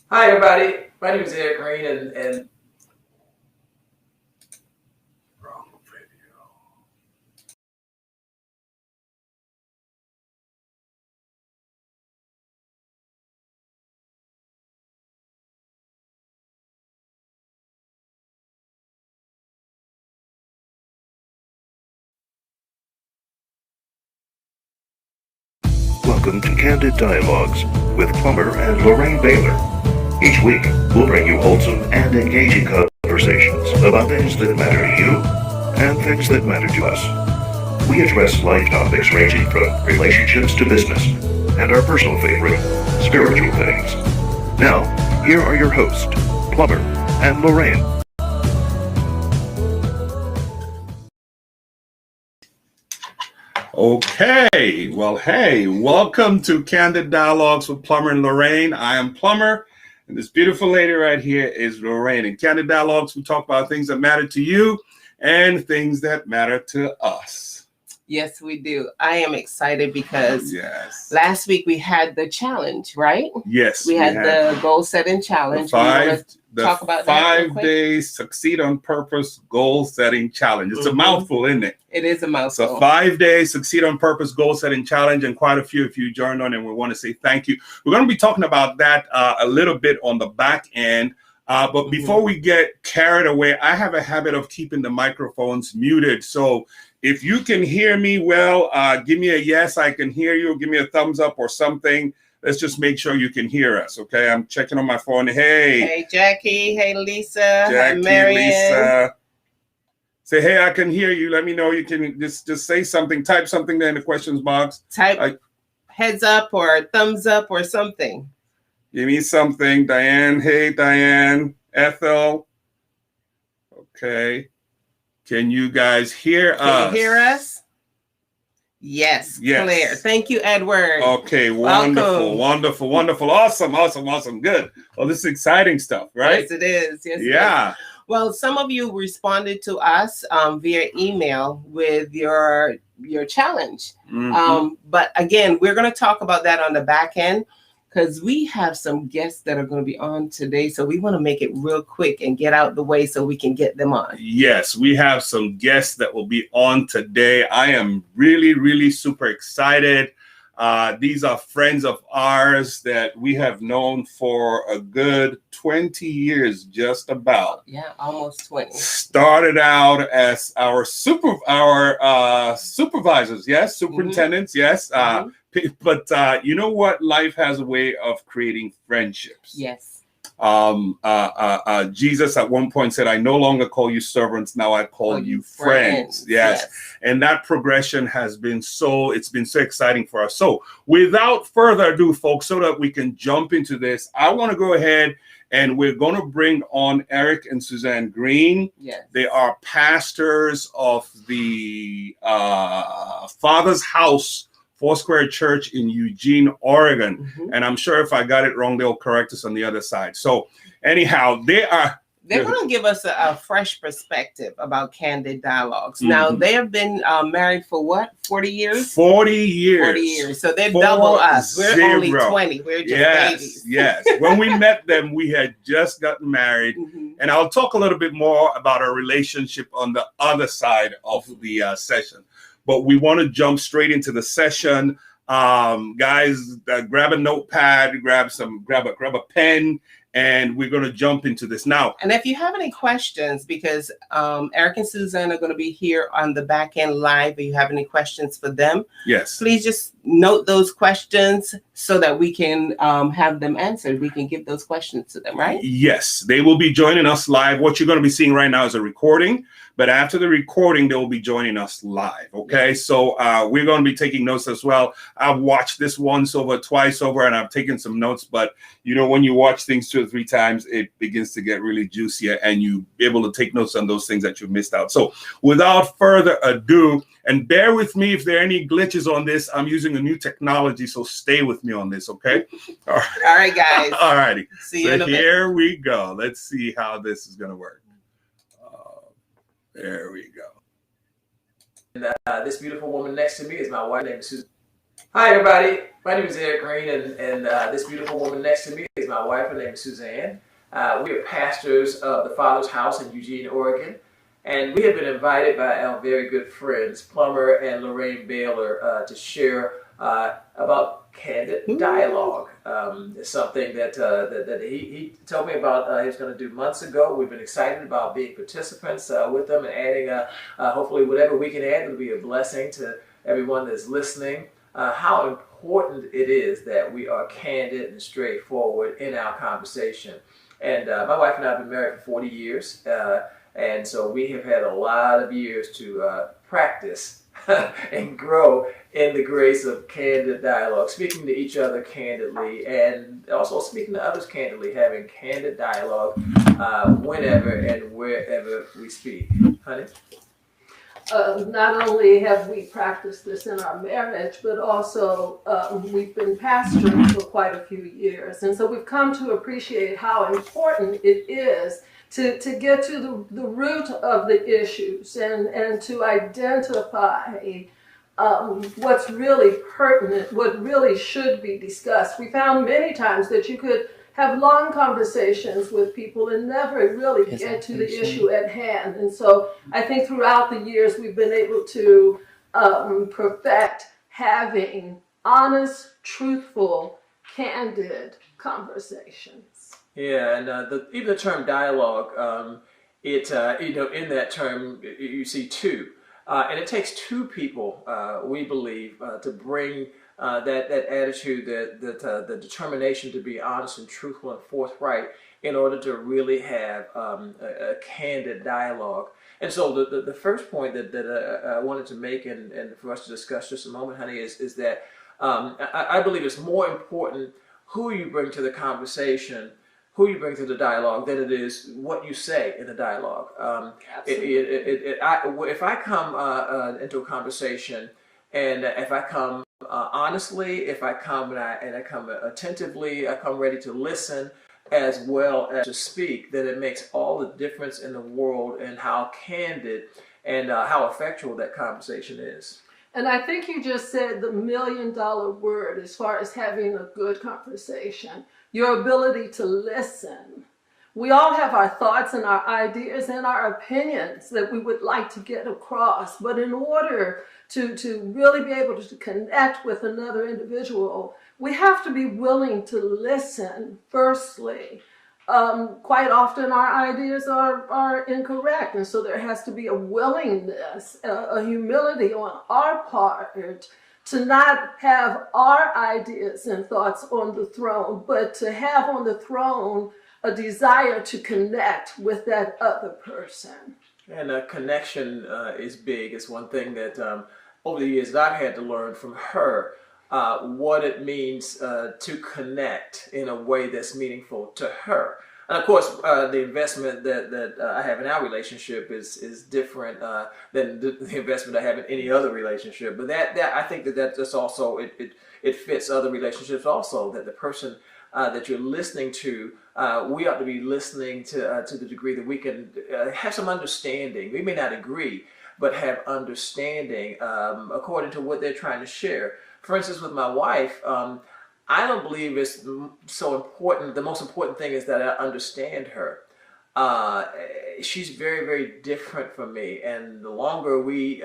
Hi, everybody. My name is Eric Green, and wrong video. Welcome to Candid Dialogues with Plumber and Lorraine Baylor. Each week, we'll bring you wholesome and engaging conversations about things that matter to you and things that matter to us. We address life topics ranging from relationships to business and our personal favorite, spiritual things. Now, here are your hosts, Plumber and Lorraine. Okay, well, hey, welcome to Candid Dialogues with Plumber and Lorraine. I am Plumber, and this beautiful lady right here is Lorraine. In Candid Dialogues, we talk about things that matter to you and things that matter to us. Yes, we do. I am excited because Yes. last week we had the challenge, right? Yes. We had the goal setting challenge. The talk about that real quick? 5-day Succeed on Purpose goal setting challenge. It's a mouthful, isn't it? It is a mouthful. It's a 5-day Succeed on Purpose goal setting challenge, and quite a few of you joined on, and we want to say thank you. We're going to be talking about that a little bit on the back end. But before we get carried away, I have a habit of keeping the microphones muted. So if you can hear me well, give me a yes, I can hear you. Give me a thumbs up or something. Let's just make sure you can hear us, okay? I'm checking on my phone. Hey, Jackie. Hey, Lisa. Jackie, Hi, Marion. Lisa. Say, hey, I can hear you. Let me know. You can just say something. Type something there in the questions box. Type heads up or thumbs up or something. Give me something. Diane. Hey, Diane. Ethel. Okay. Can you guys hear us? Can you hear us? Yes. Clear. Thank you, Edward. Okay, wonderful, wonderful, wonderful. Awesome. Good. Well, this is exciting stuff, right? Yes, it is. Yes, yeah. It is. Well, some of you responded to us via email with your challenge. But again, we're going to talk about that on the back end, because we have some guests that are going to be on today. So we want to make it real quick and get out the way so we can get them on. Yes, we have some guests that will be on today. I am really, really super excited. These are friends of ours that we have known for a good 20 years, just about. Yeah, almost 20. Started out as our supervisors, yes, superintendents, yes. But you know what? Life has a way of creating friendships. Yes. Jesus at one point said, I no longer call you servants, now I call you friends. Yes. And that progression has been it's been so exciting for us. So without further ado, folks, so that we can jump into this, I want to go ahead and we're going to bring on Eric and Suzanne Green. Yes. They are pastors of the Father's House Foursquare Church in Eugene, Oregon. And I'm sure if I got it wrong, they'll correct us on the other side. So anyhow, they're going to give us a fresh perspective about Candid Dialogues. Now, they have been married for what, 40 years? 40 years. 40 years. So they're double us. We're only 20. We're just babies. Yes. When we met them, we had just gotten married. And I'll talk a little bit more about our relationship on the other side of the session. But we want to jump straight into the session. Guys, grab a notepad, grab a pen, and we're going to jump into this now. And if you have any questions, because Eric and Suzanne are going to be here on the back end live, if you have any questions for them, yes, please just note those questions so that we can have them answered. We can give those questions to them, right? Yes, they will be joining us live. What you're going to be seeing right now is a recording. But after the recording, they will be joining us live. Okay, so we're going to be taking notes as well. I've watched this once over, twice over, and I've taken some notes. But you know, when you watch things 2 or 3 times, it begins to get really juicier, and you be able to take notes on those things that you've missed out. So without further ado, and bear with me if there are any glitches on this. I'm using a new technology, so stay with me on this. Okay. All right, guys. All righty. See you in a bit. Here we go. Let's see how this is going to work. There we go. And this beautiful woman next to me is my wife named Susan. Hi, everybody. My name is Eric Green, and this beautiful woman next to me is is my wife. Her name is Suzanne. We are pastors of the Father's House in Eugene, Oregon. And we have been invited by our very good friends, Plumber and Lorraine Baylor, to share about Candid Dialogue. It's something that he told me about he was going to do months ago. We've been excited about being participants with them and adding, hopefully, whatever we can add will be a blessing to everyone that's listening. How important it is that we are candid and straightforward in our conversation. And my wife and I have been married for 40 years. And so we have had a lot of years to practice and grow in the grace of candid dialogue, speaking to each other candidly, and also speaking to others candidly, having candid dialogue whenever and wherever we speak. Honey? Not only have we practiced this in our marriage, but also we've been pastoring for quite a few years. And so we've come to appreciate how important it is to get to the root of the issues and to identify what's really pertinent, what really should be discussed. We found many times that you could have long conversations with people and never really get to the issue at hand. And so I think throughout the years we've been able to perfect having honest, truthful, candid conversations. Yeah, and even the term dialogue, in that term you see two, and it takes two people, we believe, to bring that attitude, the determination to be honest and truthful and forthright in order to really have a candid dialogue. And so the first point that I wanted to make and for us to discuss just a moment, honey, is that I believe it's more important who you bring to the conversation, who you bring to the dialogue, than it is what you say in the dialogue. If I come into a conversation, and if I come honestly, if I come and I come attentively, I come ready to listen as well as to speak, then it makes all the difference in the world in how candid and how effectual that conversation is. And I think you just said the $1 million word as far as having a good conversation. Your ability to listen. We all have our thoughts and our ideas and our opinions that we would like to get across. But in order to really be able to connect with another individual, we have to be willing to listen firstly. Quite often our ideas are incorrect, and so there has to be a willingness, a humility on our part to not have our ideas and thoughts on the throne, but to have on the throne a desire to connect with that other person. And connection is big. It's one thing that over the years that I've had to learn from her, what it means to connect in a way that's meaningful to her. And of course, the investment that I have in our relationship is different than the investment I have in any other relationship. But that I think that's also it fits other relationships also. That the person that you're listening to, we ought to be listening to the degree that we can have some understanding. We may not agree, but have understanding according to what they're trying to share. For instance, with my wife, I don't believe it's so important. The most important thing is that I understand her. She's very, very different from me. And the longer we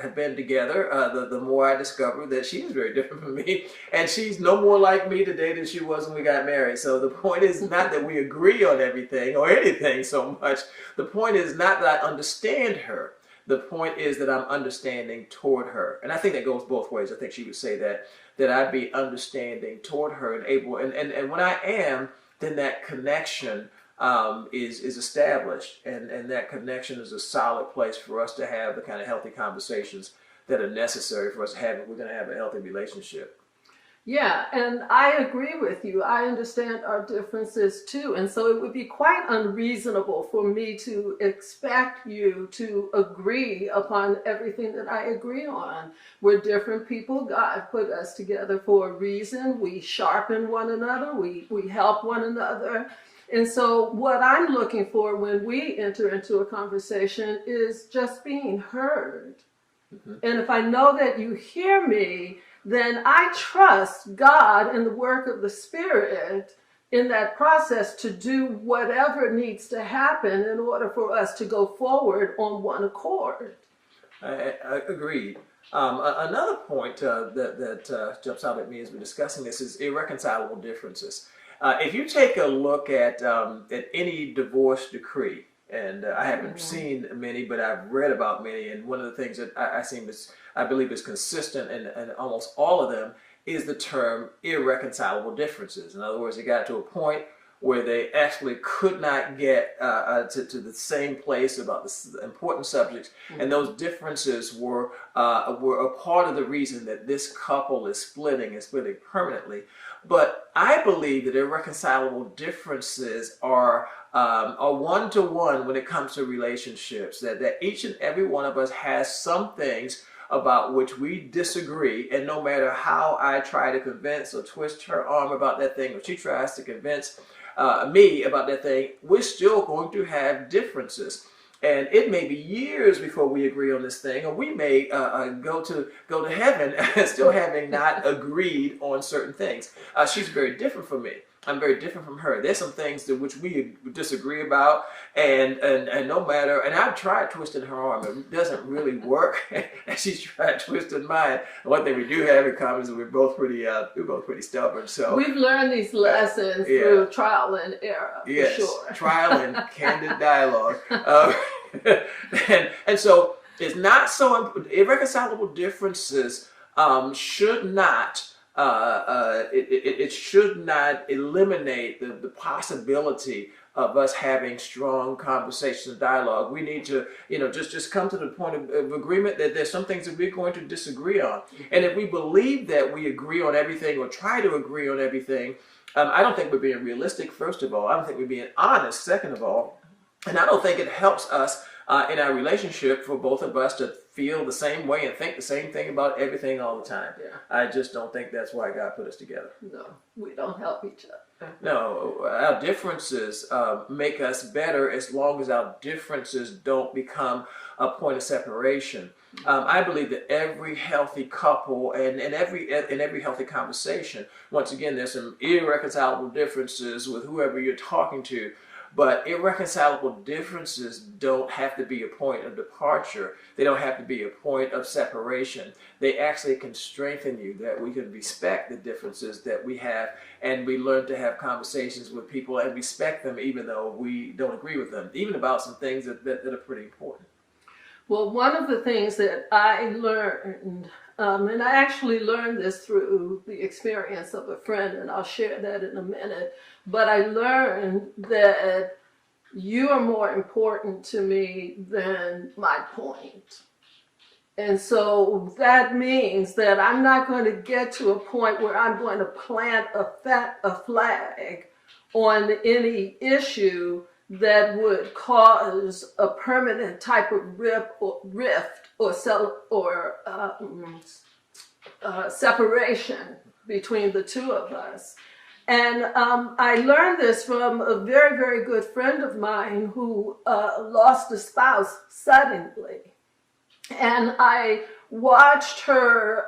have been together, the more I discover that she is very different from me. And she's no more like me today than she was when we got married. So the point is not that we agree on everything or anything so much. The point is not that I understand her. The point is that I'm understanding toward her. And I think that goes both ways. I think she would say that I'd be understanding toward her and able, and when I am, then that connection is established, and that connection is a solid place for us to have the kind of healthy conversations that are necessary for us to have if we're going to have a healthy relationship. Yeah, and I agree with you. I understand our differences too. And so it would be quite unreasonable for me to expect you to agree upon everything that I agree on. We're different people. God put us together for a reason. We sharpen one another. We help one another. And so what I'm looking for when we enter into a conversation is just being heard. Mm-hmm. And if I know that you hear me, then I trust God and the work of the Spirit in that process to do whatever needs to happen in order for us to go forward on one accord. I agreed. Another point that jumps out at me as we're discussing this is irreconcilable differences. If you take a look at any divorce decree, and I haven't seen many, but I've read about many, and one of the things that I believe is consistent in almost all of them is the term irreconcilable differences. In other words, it got to a point where they actually could not get to the same place about the important subjects, and those differences were a part of the reason that this couple is splitting permanently. But I believe that irreconcilable differences are one-to-one when it comes to relationships, that each and every one of us has some things about which we disagree, and no matter how I try to convince or twist her arm about that thing, or she tries to convince me about that thing, we're still going to have differences. And it may be years before we agree on this thing, or we may go to heaven still having not agreed on certain things. She's very different from me. I'm very different from her. There's some things that which we disagree about, and no matter, and I've tried twisting her arm, it doesn't really work, and she's tried twisting mine. And one thing we do have in common is that we're both pretty stubborn. So we've learned these lessons through trial and error. Yes, for sure. Trial and candid dialogue. And so it's not so irreconcilable differences should not. It should not eliminate the possibility of us having strong conversations and dialogue. We need to, just come to the point of agreement that there's some things that we're going to disagree on. And if we believe that we agree on everything or try to agree on everything, I don't think we're being realistic, first of all. I don't think we're being honest, second of all. And I don't think it helps us in our relationship for both of us to feel the same way and think the same thing about everything all the time. Yeah. I just don't think that's why God put us together. No, we don't help each other. No, our differences make us better as long as our differences don't become a point of separation. I believe that every healthy couple and every healthy conversation, once again, there's some irreconcilable differences with whoever you're talking to, but irreconcilable differences don't have to be a point of departure. They don't have to be a point of separation. They actually can strengthen you, that we can respect the differences that we have, and we learn to have conversations with people and respect them even though we don't agree with them, even about some things that are pretty important. Well, one of the things that I learned, and I actually learned this through the experience of a friend, and I'll share that in a minute, but I learned that you are more important to me than my point. And so that means that I'm not going to get to a point where I'm going to plant a flag on any issue that would cause a permanent type of rift or separation between the two of us. And I learned this from a very, very good friend of mine who lost a spouse suddenly. And I watched her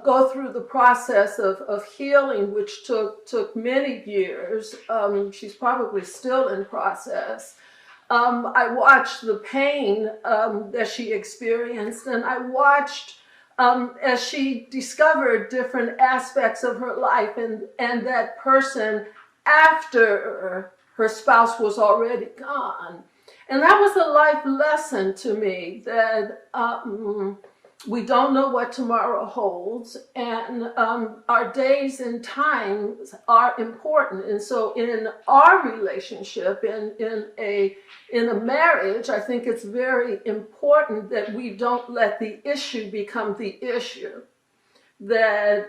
go through the process of healing, which took many years. She's probably still in process. I watched the pain that she experienced, and I watched as she discovered different aspects of her life and that person after her spouse was already gone. And that was a life lesson to me, that we don't know what tomorrow holds, and our days and times are important. And so in our relationship, in a marriage, I think it's very important that we don't let the issue become the issue, that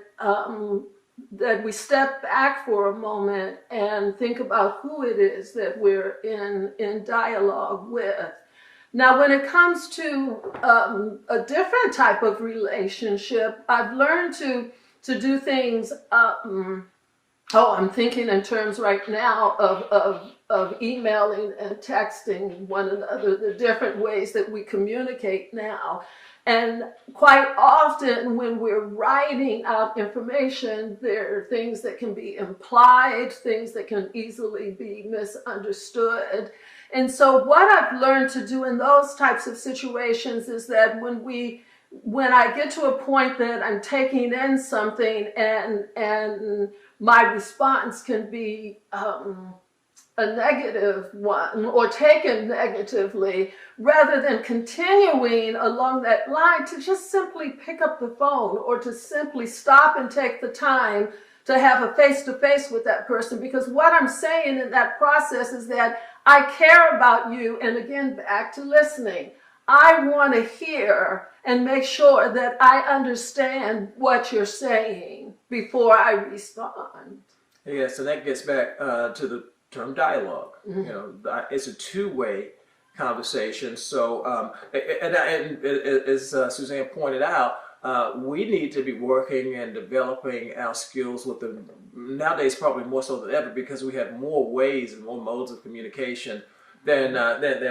we step back for a moment and think about who it is that we're in dialogue with. Now, when it comes to a different type of relationship, I've learned to do things. I'm thinking in terms right now of emailing and texting one another, the different ways that we communicate now. And quite often when we're writing out information, there are things that can be implied, things that can easily be misunderstood. And so what I've learned to do in those types of situations is that when I get to a point that I'm taking in something and my response can be a negative one or taken negatively, rather than continuing along that line, to just simply pick up the phone or to simply stop and take the time to have a face-to-face with that person. Because what I'm saying in that process is that I care about you, and again, back to listening. I want to hear and make sure that I understand what you're saying before I respond. Yeah, so that gets back to the term dialogue. You know, it's a two-way conversation. So, and as Suzanne pointed out, we need to be working and developing our skills with them nowadays, probably more so than ever, because we have more ways and more modes of communication than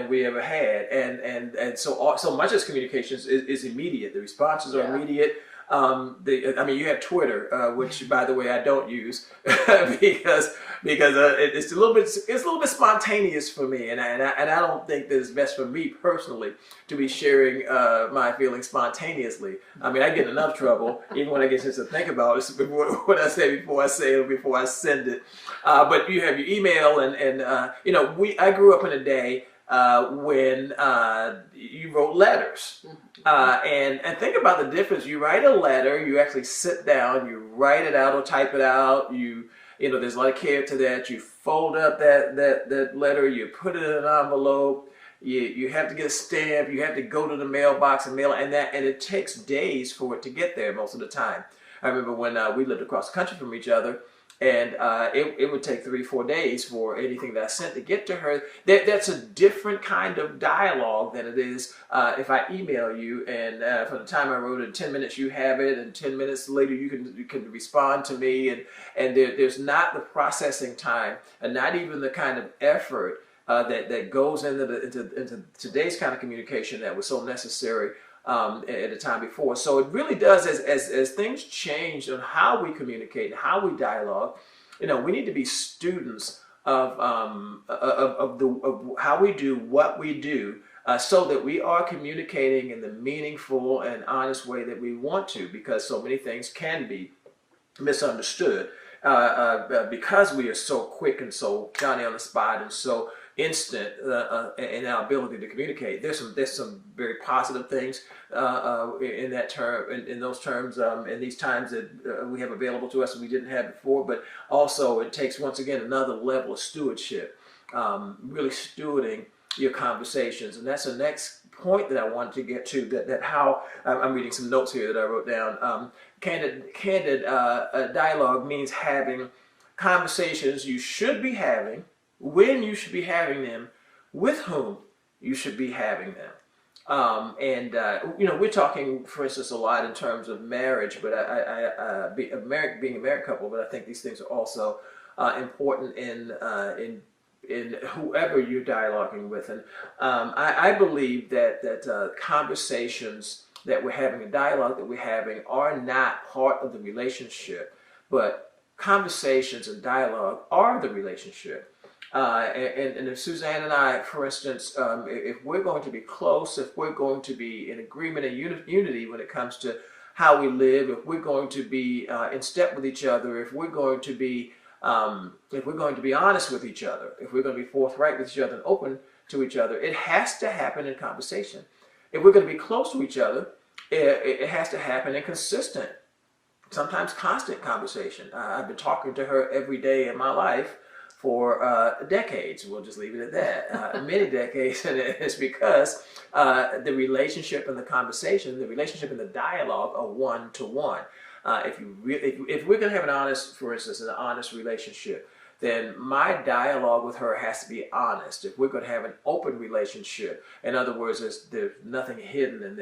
we ever had, and so much of this communication is immediate. The responses are immediate. You have Twitter, which, by the way, I don't use because it's a little bit spontaneous for me, and I don't think that it's best for me personally to be sharing my feelings spontaneously. I mean, I get in enough trouble even when I get a chance to think about it what I say before I say it or before I send it. But you have your email, and I grew up in a day when you wrote letters. And think about the difference. You write a letter, you actually sit down, you write it out or type it out, there's a lot of care to that. You fold up that letter, you put it in an envelope, you have to get a stamp, you have to go to the mailbox and mail it, and it takes days for it to get there most of the time. I remember when we lived across the country from each other, and it would take 3-4 days for anything that I sent to get to her. That's a different kind of dialogue than it is if I email you, and from the time I wrote it, in 10 minutes you have it, and 10 minutes later you can respond to me, and there's not the processing time, and not even the kind of effort that goes into today's kind of communication that was so necessary at a time before. So it really does, as things change on how we communicate and how we dialogue, we need to be students of how we do what we do, so that we are communicating in the meaningful and honest way that we want to, because so many things can be misunderstood because we are so quick and so Johnny on the spot and so instant in our ability to communicate. There's some very positive things in that term, in those terms, in these times that we have available to us and we didn't have before. But also, it takes, once again, another level of stewardship, really stewarding your conversations, and that's the next point that I wanted to get to. That how I'm reading some notes here that I wrote down. Candid dialogue means having conversations you should be having, when you should be having them, with whom you should be having them. We're talking, for instance, a lot in terms of marriage, but being a married couple, but I think these things are also important in whoever you're dialoguing with. And I believe that conversations that we're having, a dialogue that we're having, are not part of the relationship, but conversations and dialogue are the relationship. And if Suzanne and I, for instance, if we're going to be close, if we're going to be in agreement and unity when it comes to how we live, if we're going to be in step with each other, if we're going to be honest with each other, if we're going to be forthright with each other and open to each other, it has to happen in conversation. If we're going to be close to each other, it has to happen in consistent, sometimes constant conversation. I've been talking to her every day in my life for decades. We'll just leave it at that. Many decades, and it's because the relationship and the conversation, the relationship and the dialogue are one-to-one. If we're going to have an honest relationship, then my dialogue with her has to be honest. If we're going to have an open relationship, in other words, there's nothing hidden, and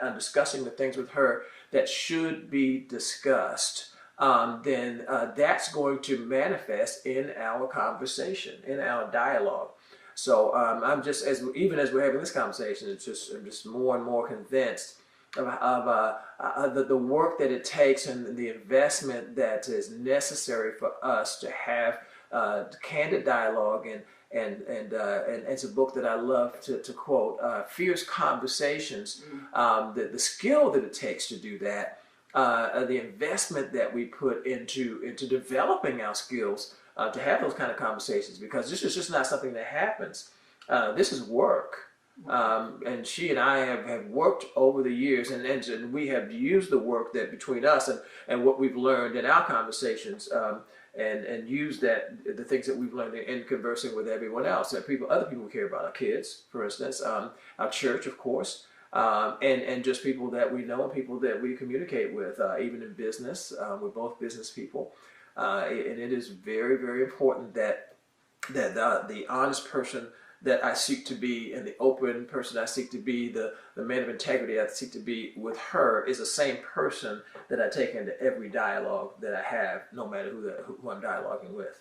I'm discussing the things with her that should be discussed, then that's going to manifest in our conversation, in our dialogue. So I'm just even as we're having this conversation, I'm just more and more convinced of the work that it takes and the investment that is necessary for us to have candid dialogue and it's a book that I love to quote, Fierce Conversations. The skill that it takes to do that, the investment that we put into developing our skills to have those kind of conversations, because this is just not something that happens. This is work. And she and I have worked over the years, and we have used the work that between us and what we've learned in our conversations, and use the things that we've learned in conversing with everyone else, other people we care about, our kids, for instance, our church, of course, and just people that we know and people that we communicate with, even in business. We're both business people, and it is very, very important that the honest person that I seek to be and the open person I seek to be, the man of integrity I seek to be with her, is the same person that I take into every dialogue that I have, no matter who I'm dialoguing with.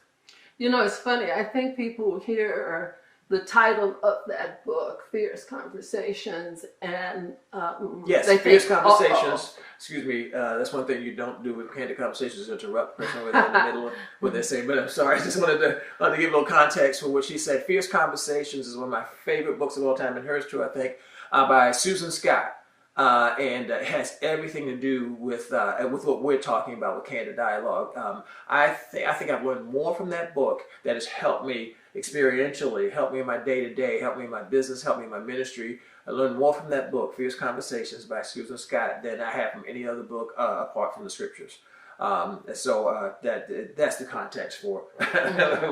You know, it's funny. I think people hear the title of that book, Fierce Conversations, and yes, they Fierce think, Conversations. Excuse me. That's one thing you don't do with candid conversations, is interrupt the person in the middle of what they're saying. But I'm sorry. I just wanted to give a little context for what she said. Fierce Conversations is one of my favorite books of all time, and hers too, I think, by Susan Scott. And it has everything to do with what we're talking about with candid dialogue. I think I've learned more from that book that has helped me experientially, helped me in my day-to-day, helped me in my business, helped me in my ministry. I learned more from that book, Fierce Conversations by Susan Scott, than I have from any other book apart from the scriptures. So that's the context for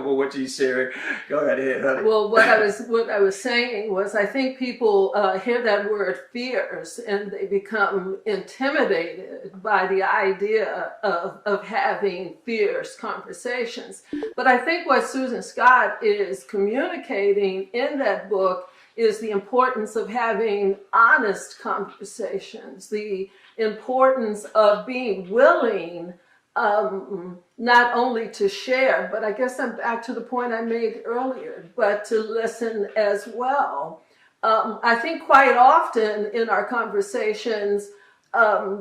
what you sharing. Go ahead, honey. Well, what I was saying was, I think people hear that word fierce and they become intimidated by the idea of having fierce conversations. But I think what Susan Scott is communicating in that book is the importance of having honest conversations, the importance of being willing not only to share, but I guess I'm back to the point I made earlier, but to listen as well. I think quite often in our conversations,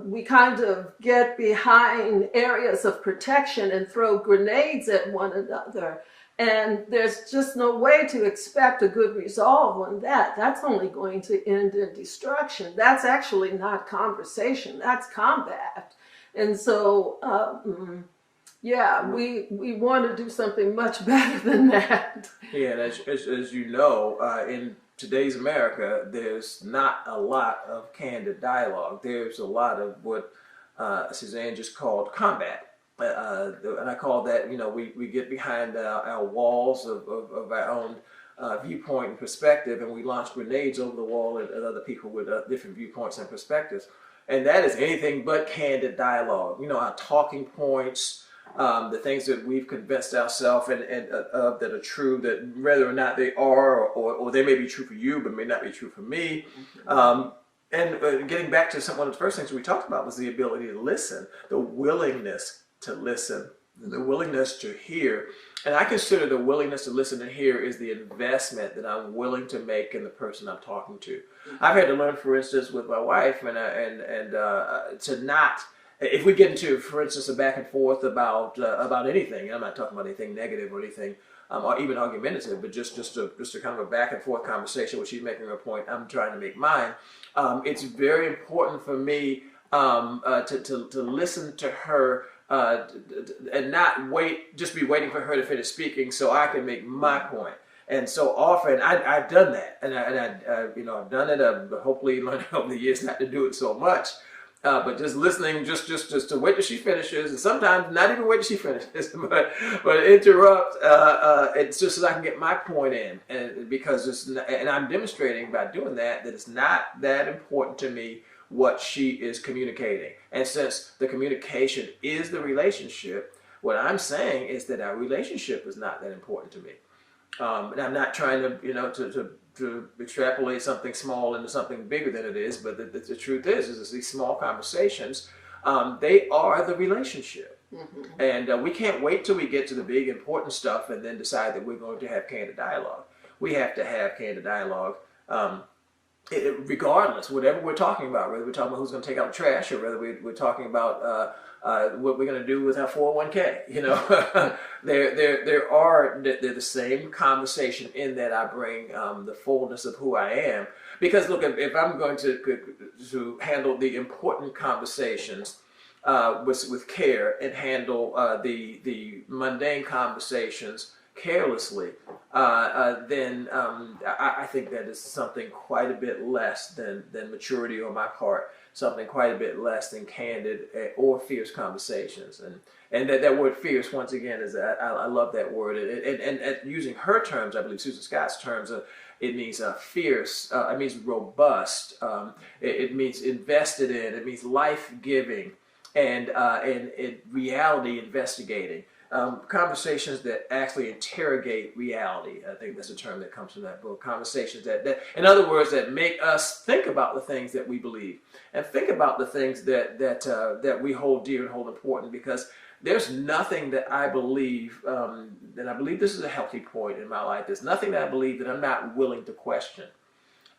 we kind of get behind areas of protection and throw grenades at one another. And there's just no way to expect a good resolve on that. That's only going to end in destruction. That's actually not conversation, that's combat. And so, we want to do something much better than that. Yeah, and as you know, in today's America, there's not a lot of candid dialogue. There's a lot of what Suzanne just called combat. And I call that, we get behind our walls of our own viewpoint and perspective, and we launch grenades over the wall at other people with different viewpoints and perspectives. And that is anything but candid dialogue. Our talking points, the things that we've convinced ourselves and that are true, that whether or not they are, or they may be true for you, but may not be true for me. And getting back to one of the first things we talked about was the ability to listen, the willingness to listen, the willingness to hear. And I consider the willingness to listen and hear is the investment that I'm willing to make in the person I'm talking to. I've had to learn, for instance, with my wife, and to not, if we get into, for instance, a back and forth about anything, and I'm not talking about anything negative or anything, or even argumentative, but just a kind of a back and forth conversation where she's making her point, I'm trying to make mine. It's very important for me to listen to her. And not just be waiting for her to finish speaking so I can make my point. And so often I've done that, and I've done it. I've hopefully learned over the years not to do it so much, but just listening, just to wait till she finishes, and sometimes not even wait till she finishes, but interrupt. It's just so I can get my point in, and because and I'm demonstrating by doing that it's not that important to me what she is communicating. And since the communication is the relationship, what I'm saying is that our relationship is not that important to me. And I'm not trying to extrapolate something small into something bigger than it is, but the truth is these small conversations, they are the relationship. And we can't wait till we get to the big important stuff and then decide that we're going to have candid dialogue. we have to have candid dialogue. Regardless, whatever we're talking about, whether we're talking about who's going to take out the trash or whether we're talking about what we're going to do with our 401k, they're the same conversation in that I bring the fullness of who I am. Because look, if I'm going to handle the important conversations with care and handle the mundane conversations carelessly, then I think that is something quite a bit less than maturity on my part, something quite a bit less than candid or fierce conversations. And that word fierce, once again, is I love that word. And using her terms, I believe Susan Scott's terms, it means fierce, it means robust, it means invested in, it means life-giving, and reality investigating. Conversations that actually interrogate reality. I think that's a term that comes from that book. Conversations that in other words, that make us think about the things that we believe and think about the things that we hold dear and hold important, because there's nothing that I believe, and I believe this is a healthy point in my life, there's nothing that I believe that I'm not willing to question.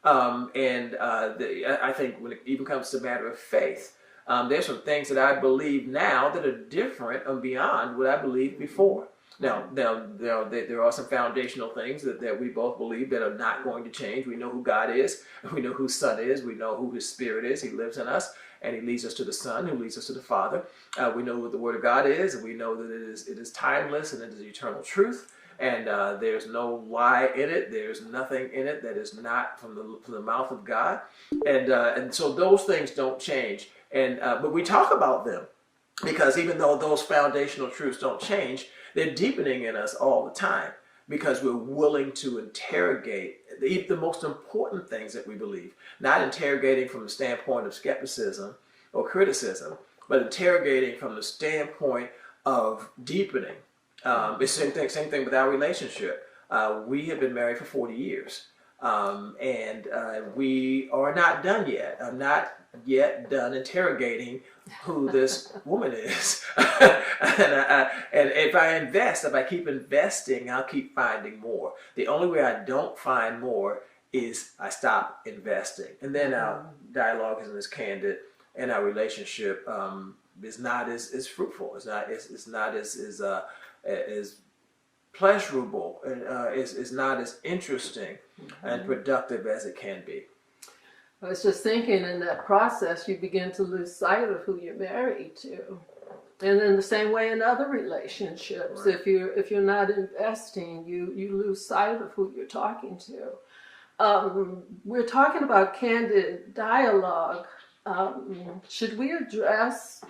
I think when it even comes to a matter of faith, there's some things that I believe now that are different and beyond what I believed before. Now, there are some foundational things that we both believe that are not going to change. We know who God is. We know who Son is. We know who His Spirit is. He lives in us, and He leads us to the Son, who leads us to the Father. We know what the Word of God is, and we know that it is timeless and it is eternal truth. And there's no lie in it. There's nothing in it that is not from the mouth of God. And so those things don't change. But we talk about them because even though those foundational truths don't change, they're deepening in us all the time because we're willing to interrogate the most important things that we believe. Not interrogating from the standpoint of skepticism or criticism, but interrogating from the standpoint of deepening. It's the same thing with our relationship. We have been married for 40 years. And we are not done yet. I'm not yet done interrogating who this woman is. And if I keep investing, I'll keep finding more. The only way I don't find more is I stop investing. And then our dialogue isn't as candid, and our relationship is not as fruitful. It's not as pleasurable, and is not as interesting and productive as it can be. I was just thinking, in that process, you begin to lose sight of who you're married to, and in the same way in other relationships, right. If you're not investing, you lose sight of who you're talking to. We're talking about candid dialogue. Should we address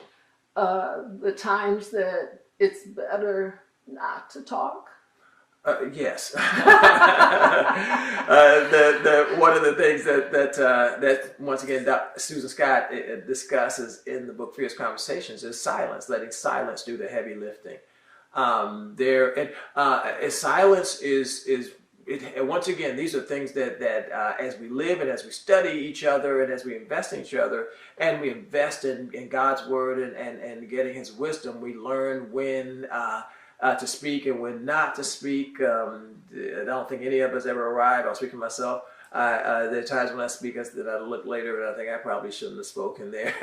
the times that it's better not to talk? Yes. One of the things that once again Susan Scott discusses in the book Fierce Conversations is silence, letting silence do the heavy lifting. Silence is once again, these are things that as we live and as we study each other and as we invest in each other and we invest in God's word and getting His wisdom, we learn when to speak and when not to speak. I don't think any of us ever arrive. I'll speak for myself. There are times when I speak that I look later and I think I probably shouldn't have spoken there.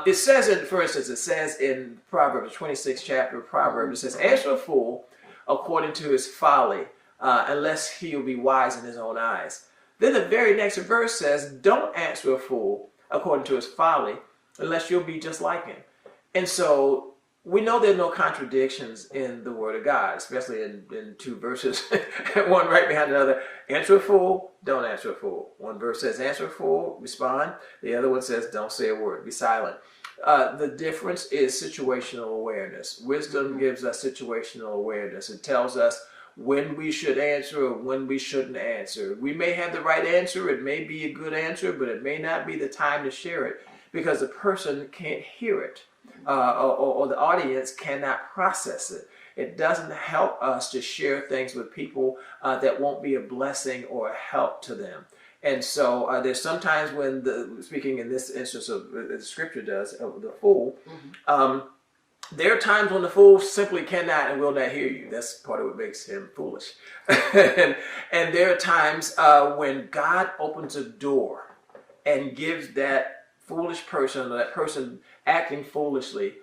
It says, for instance, in Proverbs, 26th chapter of Proverbs, it says, "Answer a fool according to his folly, unless he will be wise in his own eyes." Then the very next verse says, "Don't answer a fool according to his folly, unless you'll be just like him." And so we know there are no contradictions in the Word of God, especially in two verses, one right behind another. Answer a fool, don't answer a fool. One verse says, answer a fool, respond. The other one says, don't say a word, be silent. The difference is situational awareness. Wisdom gives us situational awareness. It tells us when we should answer or when we shouldn't answer. We may have the right answer, it may be a good answer, but it may not be the time to share it because the person can't hear it. Or the audience cannot process it. It doesn't help us to share things with people that won't be a blessing or a help to them. And so there's sometimes when speaking in this instance of the scripture does, of the fool, there are times when the fool simply cannot and will not hear you. That's part of what makes him foolish. and there are times when God opens a door and gives that foolish person, or that person acting foolishly,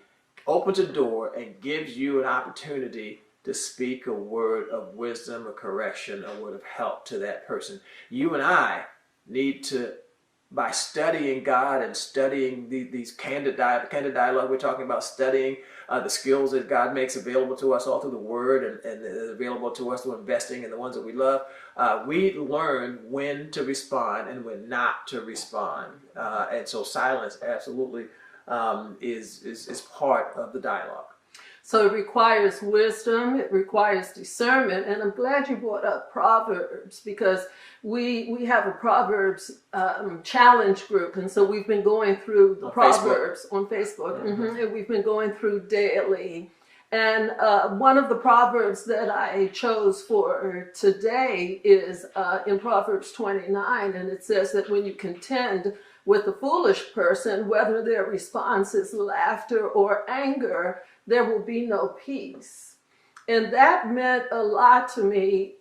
opens a door and gives you an opportunity to speak a word of wisdom, a correction, a word of help to that person. You and I need to, by studying God and studying these candid dialogue we're talking about, studying the skills that God makes available to us all through the Word and available to us through investing in the ones that we love, we learn when to respond and when not to respond. And so silence absolutely is part of the dialogue. So it requires wisdom, it requires discernment, and I'm glad you brought up Proverbs, because we have a Proverbs challenge group, and so we've been going through the Proverbs on Facebook, and we've been going through daily. And one of the Proverbs that I chose for today is in Proverbs 29, and it says that when you contend with a foolish person, whether their response is laughter or anger, there will be no peace. And that meant a lot to me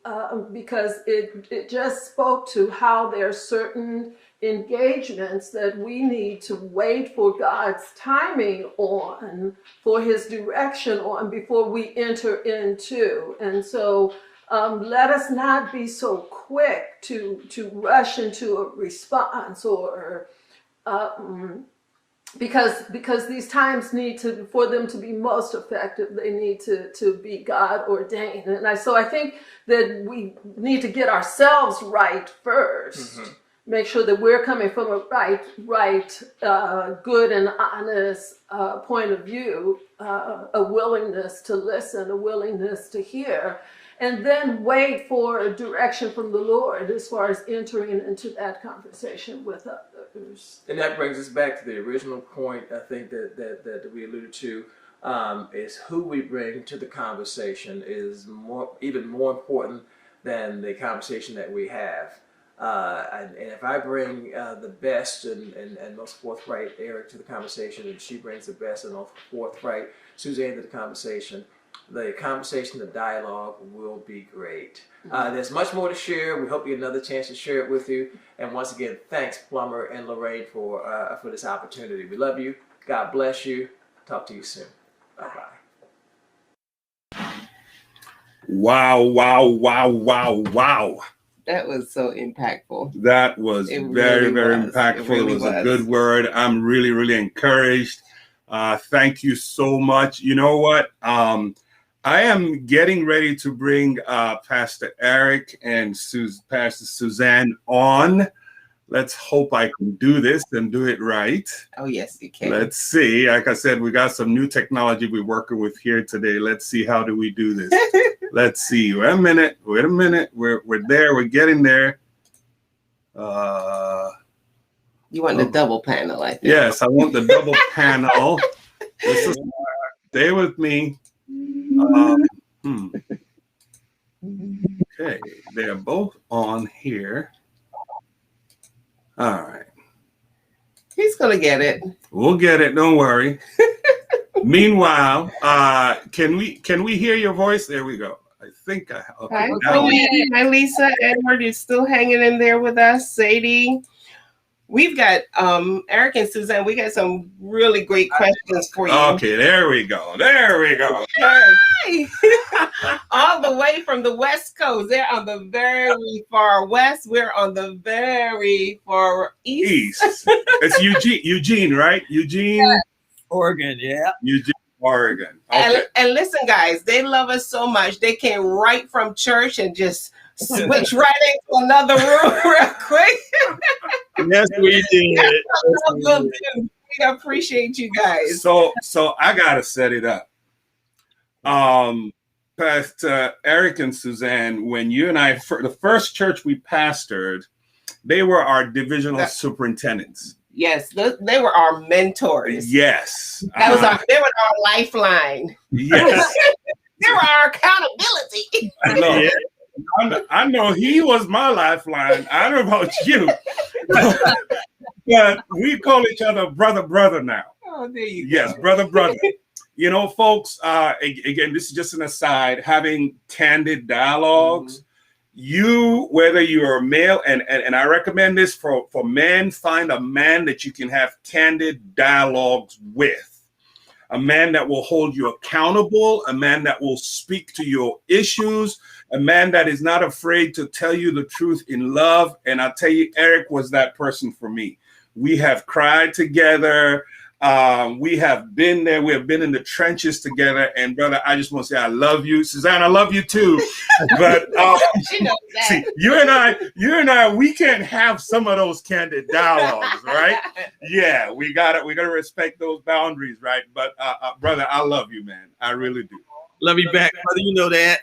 because it just spoke to how there are certain engagements that we need to wait for God's timing on, for his direction on, before we enter into. And so let us not be so quick to rush into a response, or because these times need to, for them to be most effective, they need to be God ordained. And so I think that we need to get ourselves right first. Make sure that we're coming from a right, good and honest point of view, a willingness to listen, a willingness to hear, and then wait for a direction from the Lord as far as entering into that conversation with others. And that brings us back to the original point, I think, that we alluded to, is who we bring to the conversation is even more important than the conversation that we have. And if I bring the best and most forthright Eric to the conversation, and she brings the best and most forthright Suzanne to the conversation, the dialogue will be great. There's much more to share. We hope you get another chance to share it with you. And once again, thanks, Plummer and Lorraine, for this opportunity. We love you. God bless you. Talk to you soon. Bye-bye. Wow, wow, wow, wow, wow. That was so impactful. That was very, very impactful. It was a good word. I'm really, really encouraged. Thank you so much. You know what? I am getting ready to bring Pastor Eric and Pastor Suzanne on. Let's hope I can do this and do it right. Oh, yes, you can. Let's see. Like I said, we got some new technology we're working with here today. Let's see, how do we do this? Let's see. Wait a minute. We're there. We're getting there. You want the double panel, I think. Yes, I want the double panel. Stay with me. Okay, they're both on here. All right. He's gonna get it. We'll get it. Don't worry. Meanwhile, can we hear your voice? There we go. I think I. Okay, Hi, Lisa. Edward is still hanging in there with us. Sadie. We've got Eric and Suzanne. We got some really great questions for you. Okay, there we go. Hi. All the way from the West Coast. They're on the very far west. We're on the very far east. It's Eugene, right? Eugene, yes. Oregon, yeah. Eugene, Oregon. Okay. And listen, guys, they love us so much. They came right from church and just switch right into another room real quick. Yes, we did. We appreciate you guys. So I gotta set it up. Pastor Eric and Suzanne, when you and I, the first church we pastored, they were our divisional superintendents. Yes, they were our mentors. Yes, they were our lifeline. Yes, they were our accountability. I know he was my lifeline. I don't know about you, but we call each other brother now. Oh, there you go. Yes, brother. You know, folks, again, this is just an aside, having candid dialogues. You, whether you're a male, and I recommend this for men, find a man that you can have candid dialogues with. A man that will hold you accountable, a man that will speak to your issues, a man that is not afraid to tell you the truth in love. And I'll tell you, Eric was that person for me. We have cried together. We have been there. We have been in the trenches together. And brother, I just want to say I love you. Suzanne, I love you too. But She knows that. see, you and I, we can't have some of those candid dialogues, right? Yeah, we gotta respect those boundaries, right? But brother, I love you, man. I really do. Love you back, brother. You know that.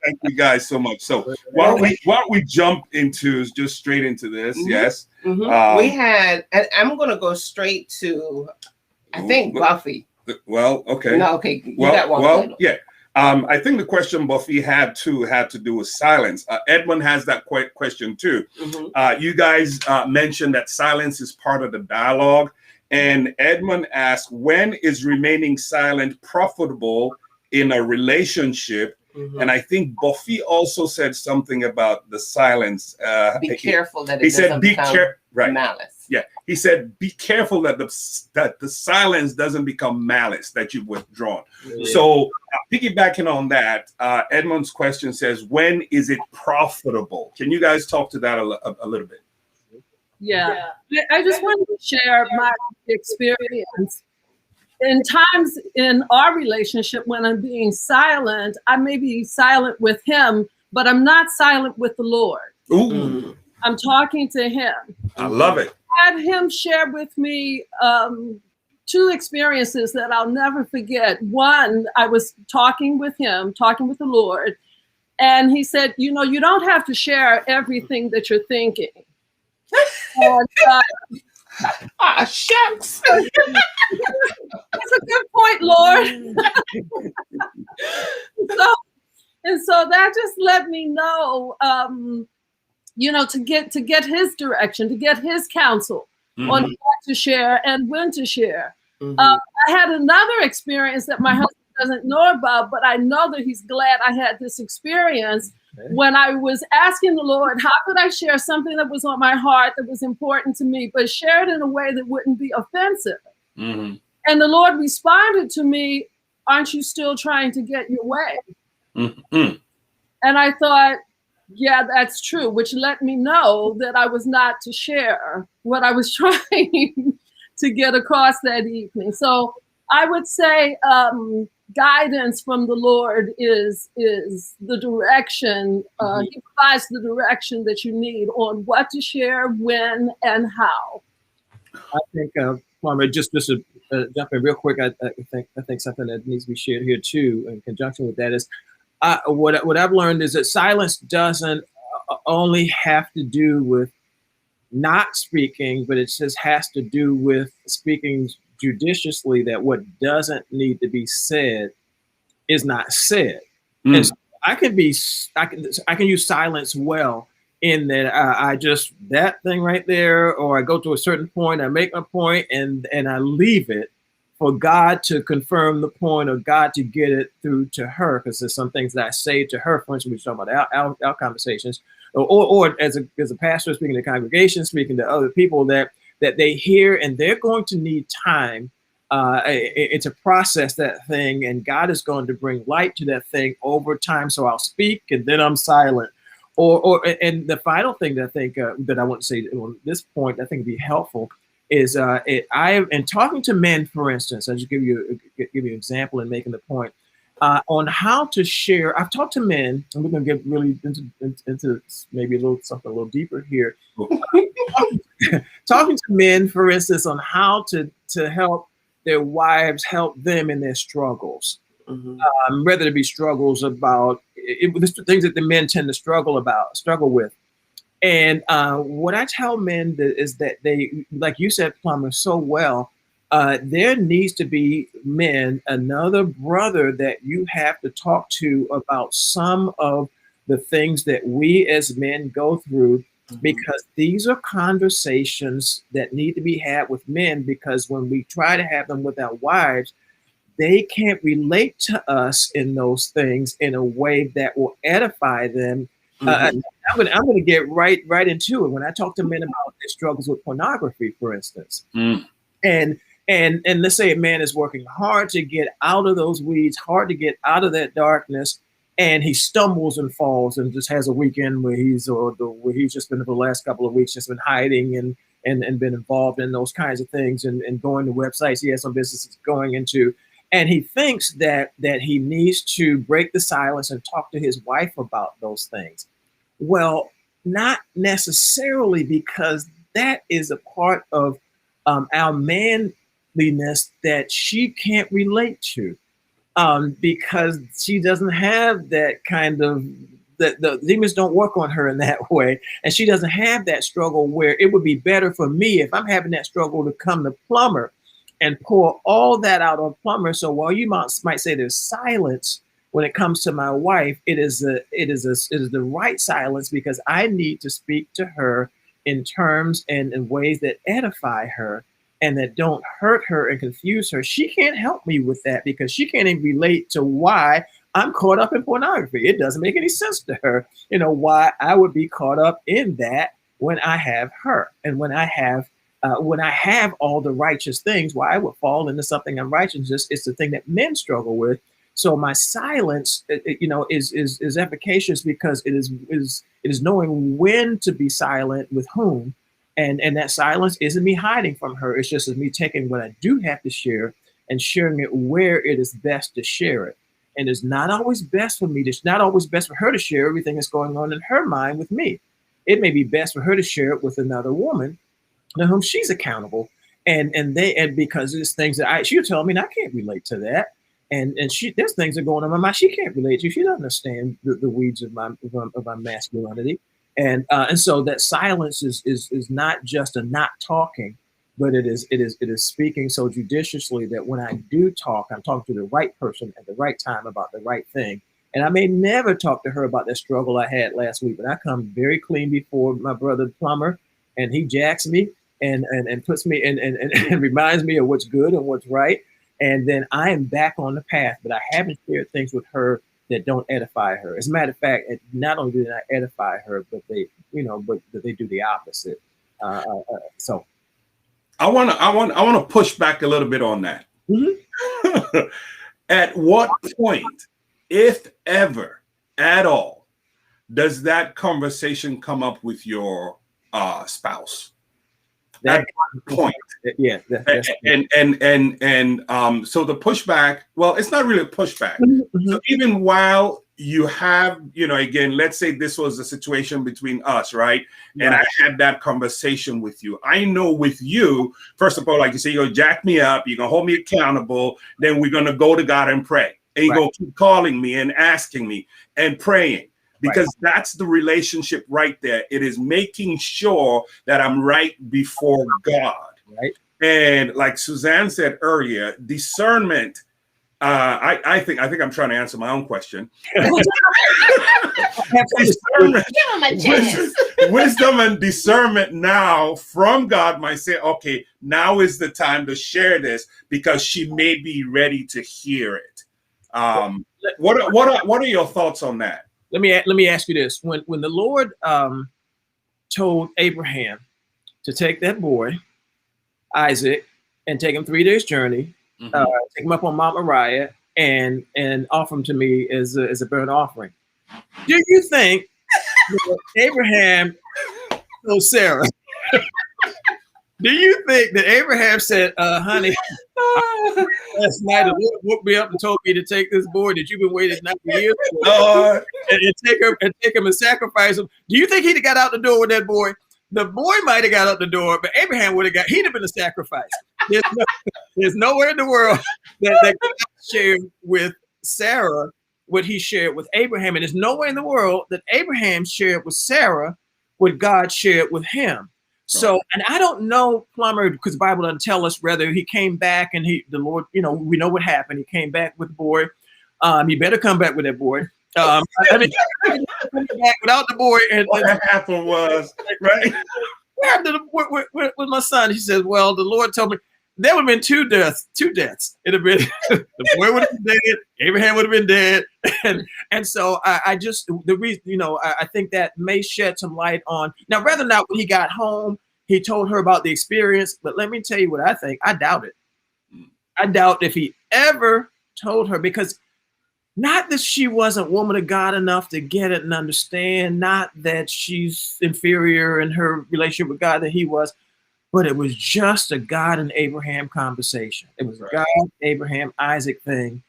Thank you guys so much. So why don't we jump into just straight into this? Yes. We had, and I'm going to go straight to, I think, Buffy. Well, okay. No, okay. You got one. Yeah. I think the question Buffy had to do with silence. Edmund has that question too. You guys mentioned that silence is part of the dialogue. And Edmund asked, when is remaining silent profitable in a relationship? And I think Buffy also said something about the silence. Be careful that it he said, doesn't be become right. malice. Yeah, he said, be careful that the silence doesn't become malice, that you've withdrawn. Yeah. So piggybacking on that, Edmund's question says, when is it profitable? Can you guys talk to that a little bit? Yeah. I just wanted to share my experience. In times in our relationship when I'm being silent, I may be silent with him, but I'm not silent with the Lord. Ooh, I'm talking to him. I love it. I had him share with me two experiences that I'll never forget. One, I was talking with the Lord, and he said, you know, you don't have to share everything that you're thinking. And, Shucks. that's a good point, Lord. so that just let me know, you know, to get his direction, to get his counsel on what to share and when to share. I had another experience that my husband doesn't know about, but I know that he's glad I had this experience. When I was asking the Lord, how could I share something that was on my heart that was important to me, but share it in a way that wouldn't be offensive? And the Lord responded to me, aren't you still trying to get your way? And I thought, yeah, that's true, which let me know that I was not to share what I was trying to get across that evening. So I would say guidance from the Lord is the direction. He provides the direction that you need on what to share, when, and how. I think, Plumber, just to jump in real quick, I think something that needs to be shared here too, in conjunction with that, is what I've learned is that silence doesn't only have to do with not speaking, but it just has to do with speaking judiciously, that what doesn't need to be said is not said. And so I can use silence well in that I just, that thing right there, or I go to a certain point, I make my point, and I leave it for God to confirm the point, or God to get it through to her, because there's some things that I say to her. For instance, we talk about our conversations, or as a pastor speaking to the congregation, speaking to other people that they hear, and they're going to need time to process that thing, and God is going to bring light to that thing over time. So I'll speak, and then I'm silent. And the final thing that I think that I want to say on this point, I think would be helpful is in talking to men, for instance, I'll just give you an example in making the point on how to share. I've talked to men, and we're going to get really into maybe something a little deeper here. Talking to men, for instance, on how to help their wives, help them in their struggles, whether it be struggles about things that the men tend to struggle with. And what I tell men is that they, like you said, Plumber, so well, there needs to be another brother that you have to talk to about some of the things that we as men go through, because these are conversations that need to be had with men, because when we try to have them with our wives, they can't relate to us in those things in a way that will edify them. I'm going to get right into it. When I talk to men about their struggles with pornography, for instance, and let's say a man is working hard to get out of those weeds, hard to get out of that darkness, and he stumbles and falls and just has a weekend where he's just been for the last couple of weeks just been hiding and been involved in those kinds of things and going to websites he has some businesses going into, and he thinks that he needs to break the silence and talk to his wife about those things. Well, not necessarily, because that is a part of our manliness that she can't relate to, because she doesn't have that kind of, the demons don't work on her in that way. And she doesn't have that struggle where it would be better for me if I'm having that struggle to come to Plumber and pour all that out on Plumber. So while you might say there's silence when it comes to my wife, it is the right silence, because I need to speak to her in terms and in ways that edify her and that don't hurt her and confuse her. She can't help me with that because she can't even relate to why I'm caught up in pornography. It doesn't make any sense to her, why I would be caught up in that when I have her, and when I have all the righteous things, why I would fall into something unrighteous. It's the thing that men struggle with. So my silence, is efficacious because it is knowing when to be silent with whom, and that silence isn't me hiding from her. It's just me taking what I do have to share and sharing it where it is best to share it. And it's not always best for me. It's not always best for her to share everything that's going on in her mind with me. It may be best for her to share it with another woman to whom she's accountable, and because there's things that she'll tell me, and I can't relate to that. And there's things that are going on in my mind she can't relate to. She doesn't understand the weeds of my masculinity, and so that silence is not just a not talking, but it is speaking so judiciously that when I do talk, I'm talking to the right person at the right time about the right thing. And I may never talk to her about that struggle I had last week, but I come very clean before my brother Plumber, and he jacks me and puts me and reminds me of what's good and what's right. And then I am back on the path, but I haven't shared things with her that don't edify her. As a matter of fact, not only do they not edify her, but they do the opposite. So I want to push back a little bit on that. Mm-hmm. At what point, if ever at all, does that conversation come up with your spouse? At what point? Yeah. So the pushback, well, it's not really a pushback. Mm-hmm. So even while you have, again, let's say this was a situation between us, right? And I had that conversation with you. I know with you, first of all, like you say, you're gonna jack me up, you're gonna hold me accountable, then we're gonna go to God and pray. And you're gonna keep calling me and asking me and praying. Because that's the relationship right there. It is making sure that I'm right before God. Right. And like Suzanne said earlier, discernment. I think I'm trying to answer my own question. Wisdom and discernment now from God might say, okay, now is the time to share this because she may be ready to hear it. What are your thoughts on that? Let me ask you this: when the Lord told Abraham to take that boy Isaac and take him 3 days journey, take him up on Mount Moriah and offer him to me as a burnt offering, do you think that Abraham told Sarah? Do you think that Abraham said, honey, last night the Lord woke me up and told me to take this boy that you've been waiting 90 years for and take him and sacrifice him? Do you think he'd have got out the door with that boy? The boy might have got out the door, but Abraham he'd have been a sacrifice. There's nowhere in the world that God shared with Sarah what he shared with Abraham. And there's nowhere in the world that Abraham shared with Sarah what God shared with him. So, and I don't know, Plumber, because the Bible doesn't tell us whether he came back and the Lord, we know what happened. He came back with the boy. He better come back with that boy. Back without the boy. And what happened was, right? What happened with my son? He says, well, the Lord told me, there would have been two deaths. It'd have been the boy would have been dead, Abraham would have been dead, and so I just the reason, I think that may shed some light on. Now, whether or not when he got home he told her about the experience, but let me tell you what I think. I doubt it. I doubt if he ever told her, because not that she wasn't woman of God enough to get it and understand, not that she's inferior in her relationship with God that he was, but it was just a God and Abraham conversation. It was a God, Abraham, Isaac thing.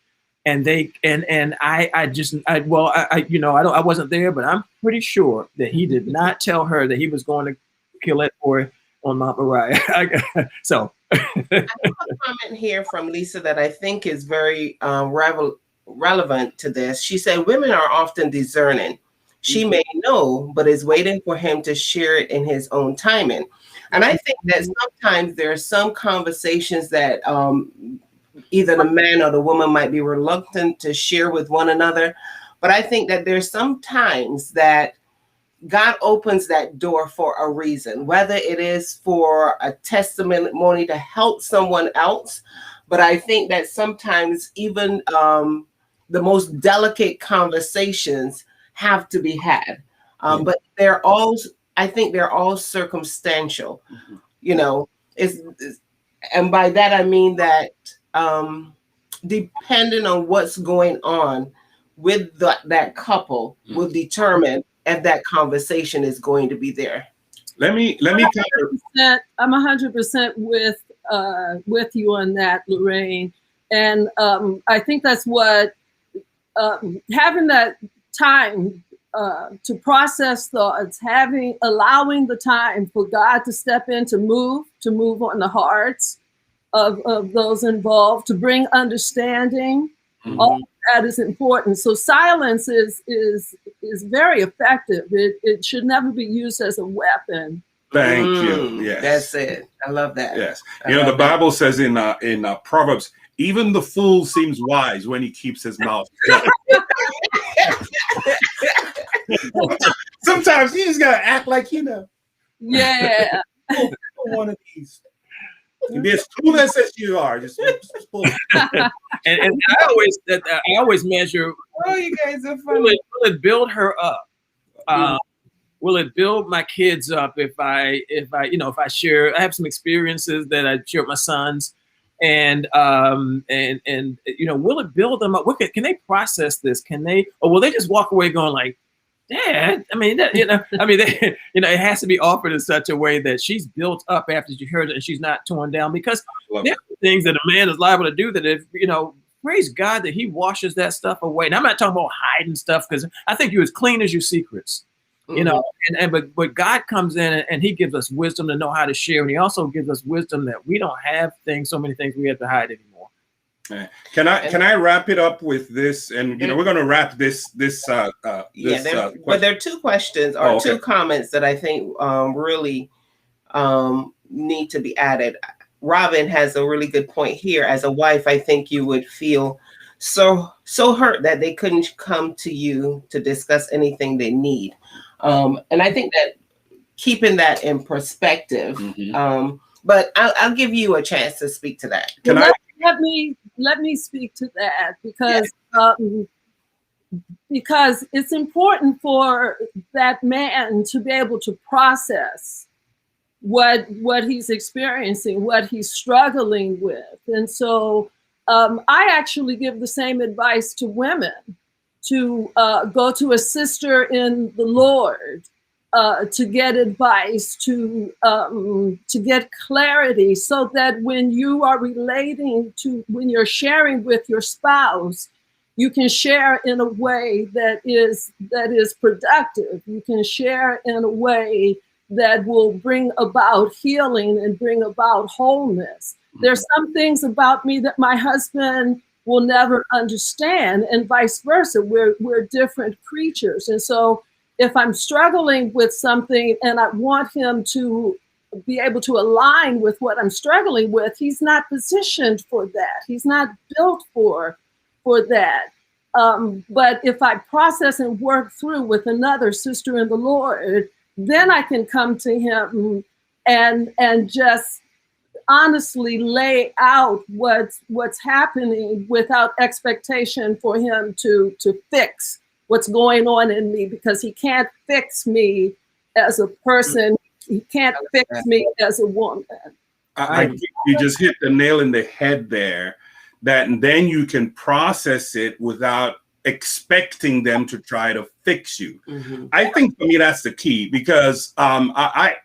And I wasn't there, but I'm pretty sure that he did not tell her that he was going to kill that boy on Mount Moriah. So I have a comment here from Lisa that I think is very relevant to this. She said, women are often discerning. She may know, but is waiting for him to share it in his own timing. And I think that sometimes there are some conversations that either the man or the woman might be reluctant to share with one another. But I think that there's some times that God opens that door for a reason, whether it is for a testimony to help someone else. But I think that sometimes even the most delicate conversations have to be had. But I think they're all circumstantial, and by that I mean that depending on what's going on with that couple will determine if that conversation is going to be there. Let me. I'm 100% with you on that, Lorraine, and I think that's what having that time to process thoughts, allowing the time for God to step in to move on the hearts of those involved, to bring understanding. All that is important. So silence is very effective. It should never be used as a weapon. Thank you. Yes, that's it. I love that. Yes, the Bible says in Proverbs, even the fool seems wise when he keeps his mouth shut. Sometimes you just gotta act like you know. Yeah. One of these. This coolness as you are, just and I always measure. Oh, you guys are funny. Will it build her up? Will it build my kids up if I share? I have some experiences that I share with my sons, and will it build them up? Can they process this? Or will they just walk away going like, Dad? It has to be offered in such a way that she's built up after she heard it and she's not torn down, because there are things that a man is liable to do that if, praise God that he washes that stuff away. And I'm not talking about hiding stuff, because I think you're as clean as your secrets, but God comes in and he gives us wisdom to know how to share. And he also gives us wisdom that we don't have so many things we have to hide anymore. Can I wrap it up with this? And we're going to wrap this. But there are two questions or two comments that I think really need to be added. Robin has a really good point here. As a wife, I think you would feel so hurt that they couldn't come to you to discuss anything they need. And I think that keeping that in perspective. But I'll give you a chance to speak to that. Let me speak to that, because it's important for that man to be able to process what he's experiencing, what he's struggling with. And so I actually give the same advice to women, to go to a sister in the Lord, to get advice, to get clarity, so that when you are when you're sharing with your spouse, you can share in a way that is productive. You can share in a way that will bring about healing and bring about wholeness. There's some things about me that my husband will never understand, and vice versa. We're different creatures, and so if I'm struggling with something and I want him to be able to align with what I'm struggling with, he's not positioned for that. He's not built for that. But if I process and work through with another sister in the Lord, then I can come to him and just honestly lay out what's happening without expectation for him to fix what's going on in me, because he can't fix me as a person. He can't fix me as a woman. I think you just hit the nail in the head there, that and then you can process it without expecting them to try to fix you. I think for me that's the key, because I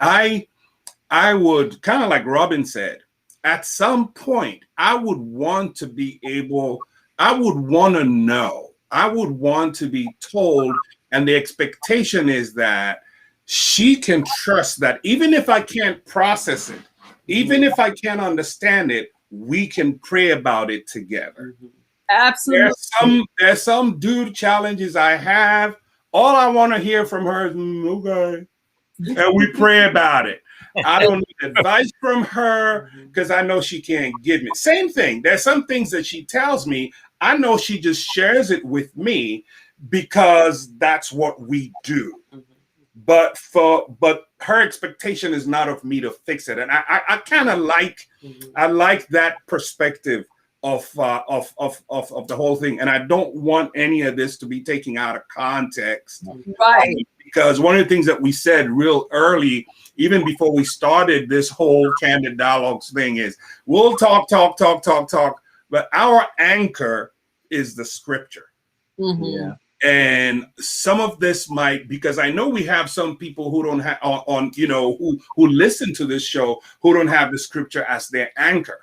would, kind of like Robin said, at some point I would want to be able, I would want to know, I would want to be told, and the expectation is that she can trust that even if I can't process it, even if I can't understand it, we can pray about it together. Absolutely. There's some dude challenges I have. All I want to hear from her is, okay. And we pray about it. I don't need advice from her because I know she can't give me. Same thing. There's some things that she tells me. I know she just shares it with me because that's what we do. But her expectation is not of me to fix it. And I kind of like, I like that perspective of the whole thing. And I don't want any of this to be taken out of context. Right. Because one of the things that we said real early, even before we started this whole Candid Dialogues thing, is we'll talk, but our anchor is the scripture. Yeah. And some of this might, because I know we have some people who don't have who listen to this show who don't have the scripture as their anchor.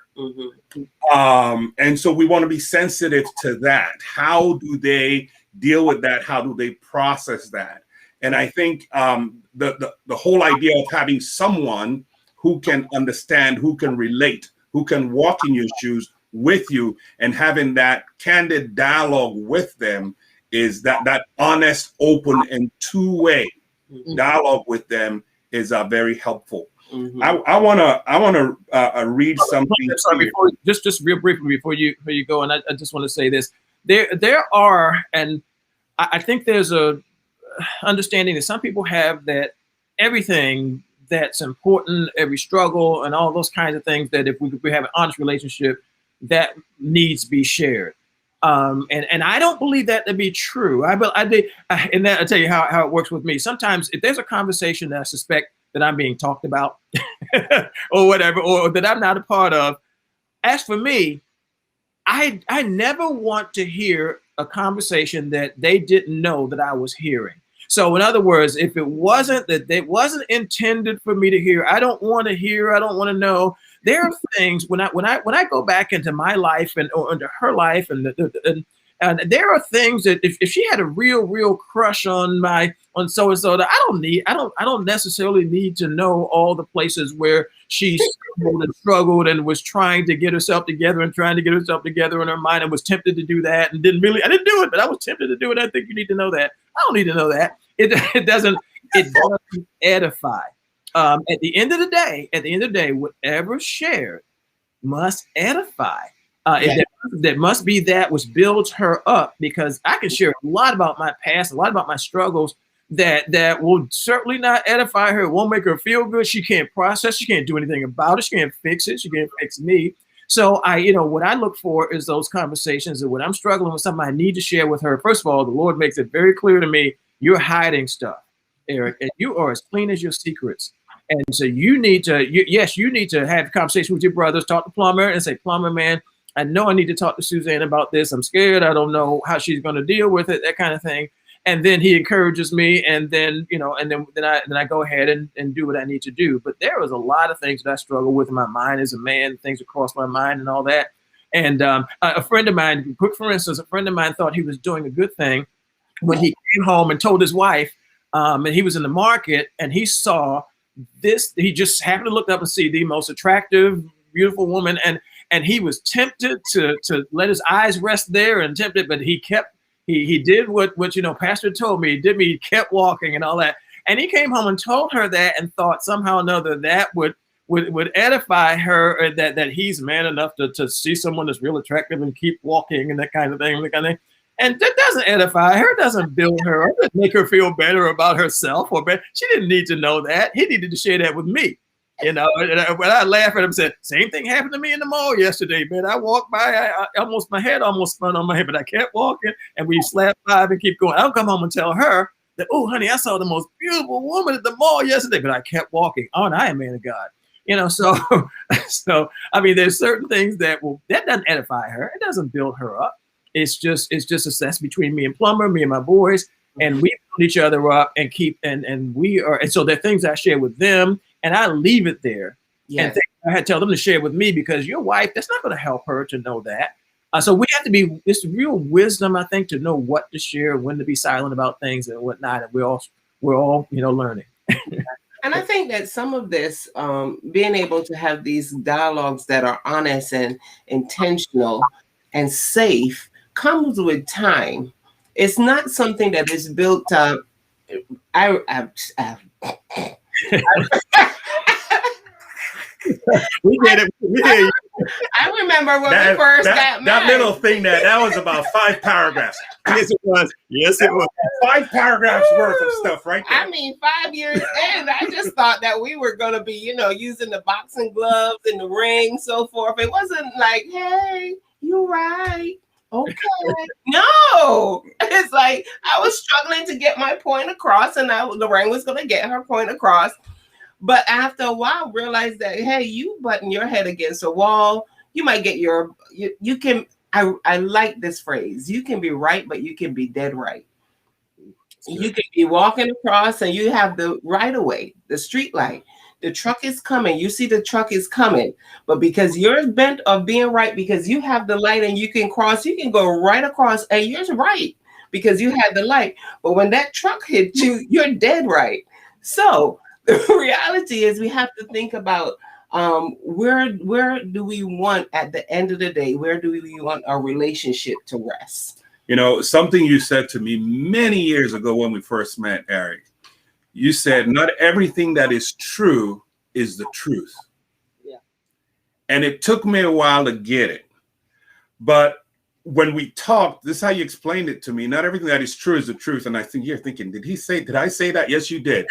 And so we want to be sensitive to that. How do they deal with that? How do they process that? And I think the whole idea of having someone who can understand, who can relate, who can walk in your shoes with you, and having that candid dialogue with them is that honest, open, and two-way dialogue with them is very helpful. I want to read something. Sorry, just real briefly before you go, and I just want to say this: there are, and I think there's a understanding that some people have, that everything that's important, every struggle, and all those kinds of things, that if we have an honest relationship, that needs to be shared. And I don't believe that to be true. And that, I'll tell you how it works with me. Sometimes if there's a conversation that I suspect that I'm being talked about or whatever, or that I'm not a part of, as for me, I never want to hear a conversation that they didn't know that I was hearing. So in other words, if it wasn't intended for me to hear, I don't want to hear, I don't want to know. There are things when I go back into my life or into her life, and there are things that if she had a real crush on so and so, that I don't necessarily need to know all the places where she struggled and was trying to get herself together in her mind, and was tempted to do that and I didn't do it, but I was tempted to do it. I think you need to know that. I don't need to know that. It doesn't edify. At the end of the day, whatever shared must edify. That must be that which builds her up, because I can share a lot about my past, a lot about my struggles that will certainly not edify her. It won't make her feel good. She can't process. She can't do anything about it. She can't fix it. She can't fix me. So what I look for is those conversations, that when I'm struggling with something I need to share with her, first of all, the Lord makes it very clear to me, you're hiding stuff, Eric, and you are as clean as your secrets. And so you need to have a conversation with your brothers, talk to Plumber and say, Plumber, man, I know I need to talk to Suzanne about this. I'm scared. I don't know how she's going to deal with it, that kind of thing. And then he encourages me, and then I go ahead and do what I need to do. But there was a lot of things that I struggle with in my mind as a man, things that cross my mind and all that. And a friend of mine, for instance, thought he was doing a good thing when he came home and told his wife, and he was in the market, and he saw this. He just happened to look up and see the most attractive, beautiful woman, and he was tempted to let his eyes rest there, and tempted, but he did what Pastor told me. He kept walking and all that. And he came home and told her that, and thought somehow or another that would edify her, that he's man enough to see someone that's real attractive and keep walking and that kind of thing. And that doesn't edify her, doesn't build her, doesn't make her feel better about herself or better. She didn't need to know that. He needed to share that with me. You know, and when I laugh at him, said, same thing happened to me in the mall yesterday, man. I walked by, my head almost spun on my head, but I kept walking, and we slapped by and keep going. I'll come home and tell her that, oh, honey, I saw the most beautiful woman at the mall yesterday, but I kept walking. Aren't I a man of God? You know, so I mean, there's certain things that doesn't edify her. It doesn't build her up. It's just a sense between me and Plumber, me and my boys, and we build each other up and and so there are things I share with them. And I leave it there. Yes. And I had to tell them to share with me, because your wife, that's not going to help her to know that. So we have to be, it's real wisdom, I think, to know what to share, when to be silent about things and whatnot. And we're all, learning. And I think that some of this, being able to have these dialogues that are honest and intentional and safe, comes with time. It's not something that is built up. We did it. I remember when we first got married. That little thing that was about 5 paragraphs. Yes, it was. Yes, it was. 5 paragraphs worth of stuff right there. I mean, 5 years in, I just thought that we were going to be, using the boxing gloves and the ring, so forth. It wasn't like, hey, you're right. Okay. No, it's like I was struggling to get my point across, and Lorraine was going to get her point across. But after a while, realized that, hey, you button your head against a wall. You might get you can. I like this phrase. You can be right, but you can be dead right. You can be walking across and you have the right of way, the street light. The truck is coming. You see the truck is coming. But because you're bent of being right, because you have the light and you can cross, you can go right across and you're right because you had the light. But when that truck hit you, you're dead right. So the reality is we have to think about where do we want, at the end of the day, where do we want our relationship to rest? Something you said to me many years ago when we first met, Eric. You said, not everything that is true is the truth. Yeah. And it took me a while to get it. But when we talked, this is how you explained it to me. Not everything that is true is the truth. And I think you're thinking, did I say that? Yes, you did.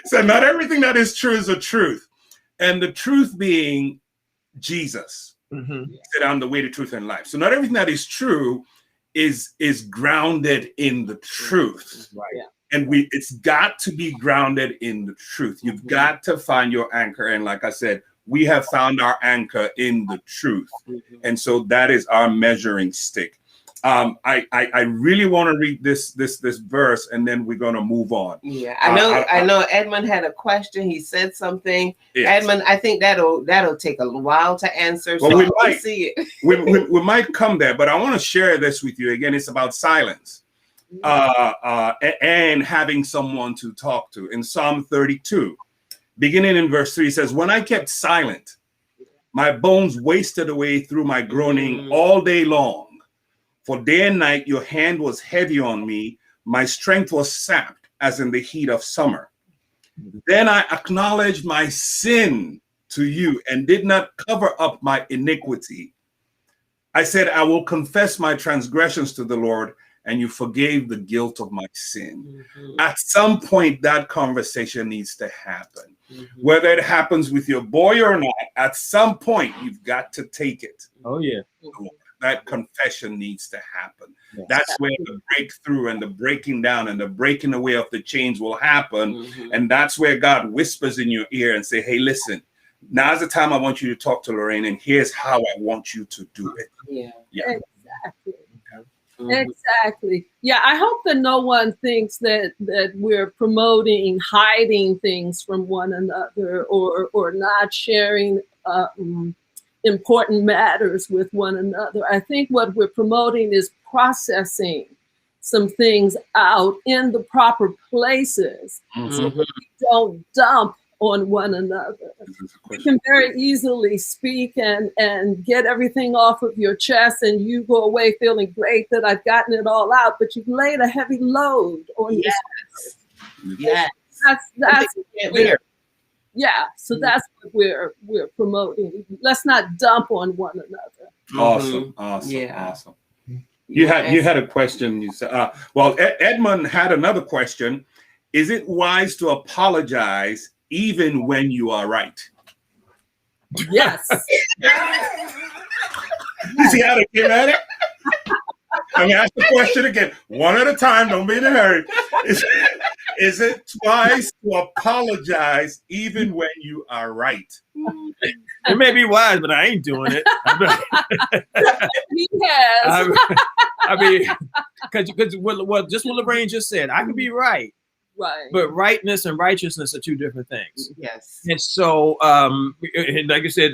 So not everything that is true is the truth. And the truth being Jesus. Mm-hmm. He said, I'm the way, the truth, and life. So not everything that is true is grounded in the truth. Right. Yeah. And it's got to be grounded in the truth. You've got to find your anchor. And like I said, we have found our anchor in the truth. And so that is our measuring stick. I really want to read this verse, and then we're going to move on. Yeah, I know Edmund had a question. He said something. Yes. Edmund, I think that'll take a while to answer. Well, so we might see it. we might come there, but I want to share this with you. Again, it's about silence. And having someone to talk to. In Psalm 32, beginning in verse 3, it says, when I kept silent, my bones wasted away through my groaning all day long. For day and night your hand was heavy on me. My strength was sapped as in the heat of summer. Then I acknowledged my sin to you and did not cover up my iniquity. I said, I will confess my transgressions to the Lord, and you forgave the guilt of my sin. At some point, that conversation needs to happen. Whether it happens with your boy or not, at some point, you've got to take it. Oh, yeah. That confession needs to happen. Yes. That's where the breakthrough and the breaking down and the breaking away of the chains will happen. And that's where God whispers in your ear and say, hey, listen, now's the time I want you to talk to Lorraine, and here's how I want you to do it. Yeah. Exactly. Exactly. Yeah, I hope that no one thinks that we're promoting hiding things from one another or not sharing important matters with one another. I think what we're promoting is processing some things out in the proper places so that we don't dump on one another. You can very easily speak and get everything off of your chest, and you go away feeling great that I've gotten it all out, but you've laid a heavy load on yourself. Yes. That's weird. Yeah, so that's what we're promoting. Let's not dump on one another. Awesome. You had a question. You said, well, Edmund had another question. Is it wise to apologize even when you are right. Yes. You see how they came at it? I'm gonna ask the question again, one at a time. Don't be in a hurry. Is it twice to apologize even when you are right? It may be wise, but I ain't doing it. He has. I mean, because just what Lorraine just said, I can be right, Right. but rightness and righteousness are two different things. Yes. And so, and like you said,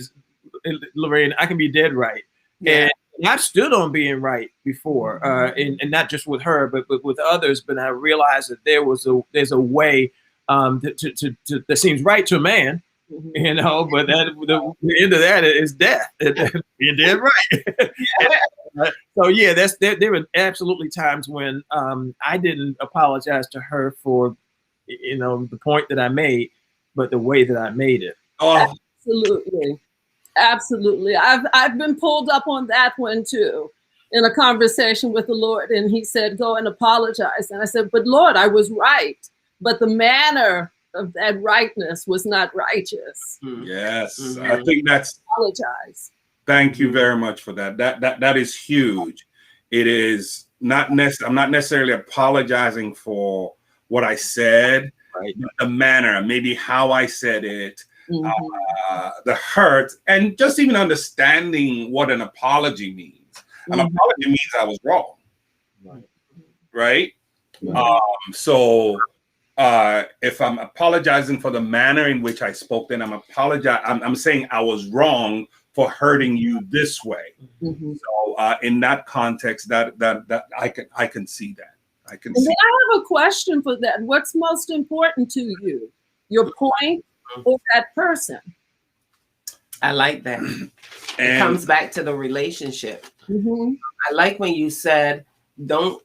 Lorraine, I can be dead right. Yeah. And I've stood on being right before, and not just with her, but with others. But I realized that there's a way that seems right to a man, you know, but the end of that is death. Being dead right. So yeah, there were absolutely times when I didn't apologize to her for, you know, the point that I made, but the way that I made it. Oh, Absolutely. Absolutely. I've been pulled up on that one too, in a conversation with the Lord, and he said, go and apologize. And I said, but Lord, I was right, but the manner of that rightness was not righteous. yes. I think that's, Apologize. thank you very much for that. That is huge. It is not I'm not necessarily apologizing for what I said, Right. but the manner, maybe how I said it, the hurt, and just even understanding what an apology means. An apology means I was wrong, right? So if I'm apologizing for the manner in which I spoke, then I'm saying I was wrong for hurting you this way. So in that context, that I can see that. I can see. I have a question for that. What's most important to you? Your point or that person? I like that. It comes back to the relationship. I like when you said, don't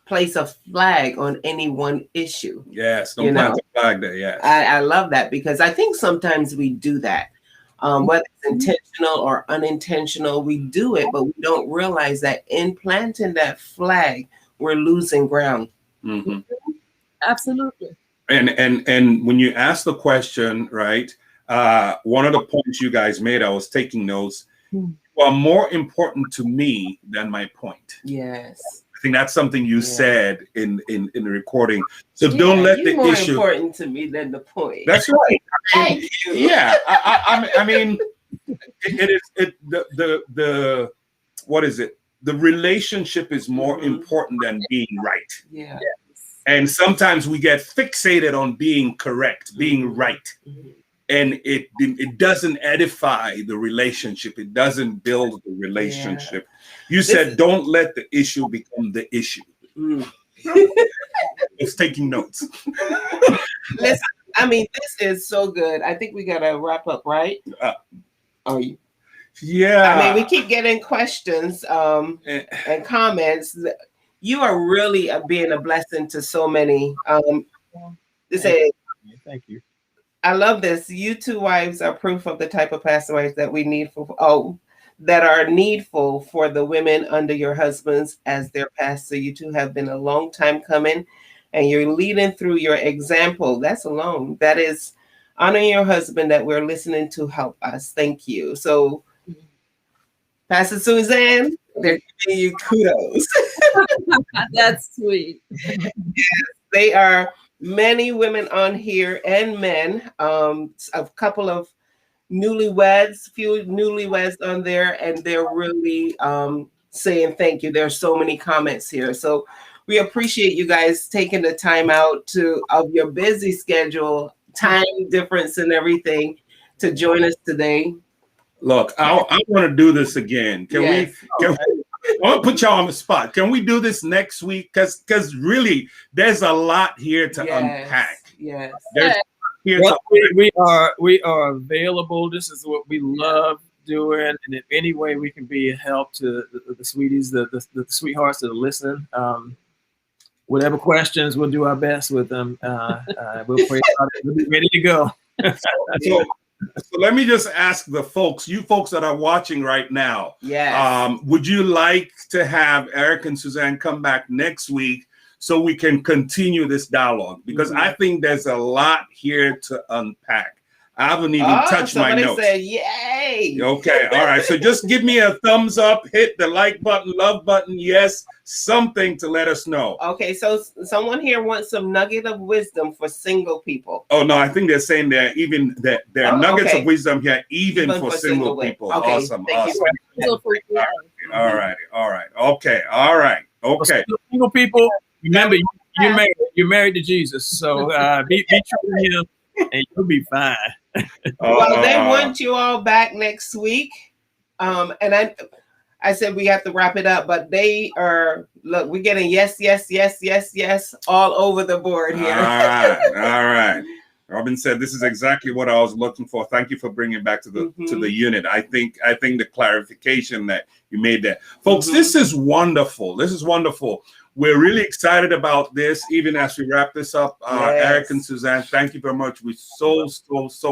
place a flag on any one issue. Yes, don't plant a flag there. Yes. I love that, because I think sometimes we do that. Whether it's intentional or unintentional, we do it, but we don't realize that in planting that flag, we're losing ground. Absolutely. And when you ask the question, right, one of the points you guys made, I was taking notes, are more important to me than my point. Yes. I think that's something you said in the recording. So don't let the more issue. Important to me than the point. That's right. I mean, it is the what is it? The relationship is more important than being right. Yeah. And sometimes we get fixated on being correct, being right. And it doesn't edify the relationship. It doesn't build the relationship. You said, don't let the issue become the issue. It's taking notes. Listen, I mean, this is so good. I think we got to wrap up, right? Are you? Yeah. I mean, we keep getting questions and comments. You are really being a blessing to so many. Thank you. I love this. You two wives are proof of the type of pastor wives that we need that are needful for the women under your husbands as their pastor. You two have been a long time coming, and you're leading through your example. That's alone. That is honoring your husband that we're listening to help us. Thank you. So, Pastor Suzanne, they're giving you kudos. That's sweet. Yes, they are many women on here and men, a couple of newlyweds, few newlyweds on there, and they're really saying thank you. There's so many comments here. So we appreciate you guys taking the time out of your busy schedule, time difference and everything to join us today. Look, I want to do this again. Can we? I want to put y'all on the spot. Can we do this next week? Because really, there's a lot here to unpack. Yes. We are available. This is what we love doing, and in any way we can be a help to the sweeties, the sweethearts that are listening. Whatever questions, we'll do our best with them. We'll pray about it. We'll be ready to go. So let me just ask you folks that are watching right now. Yes. Would you like to have Eric and Suzanne come back next week so we can continue this dialogue, because I think there's a lot here to unpack. I haven't even touched my notes. Somebody said, yay. Okay, all right. So just give me a thumbs up, hit the like button, love button, yes, something to let us know. Okay, so someone here wants some nugget of wisdom for single people. Oh no, I think they're saying there are nuggets of wisdom here, even for single people. Okay, awesome. thank You. All right. Okay. All right. Okay. Single people, remember you're married to Jesus, so be true to him, and you'll be fine. Well, they want you all back next week, and I said we have to wrap it up, but they are, look, we're getting yes all over the board here. All right. Robin said this is exactly what I was looking for. Thank you for bringing it back to the unit. I think the clarification that you made there, folks. This is wonderful. We're really excited about this, even as we wrap this up. Eric and Suzanne, thank you very much. We so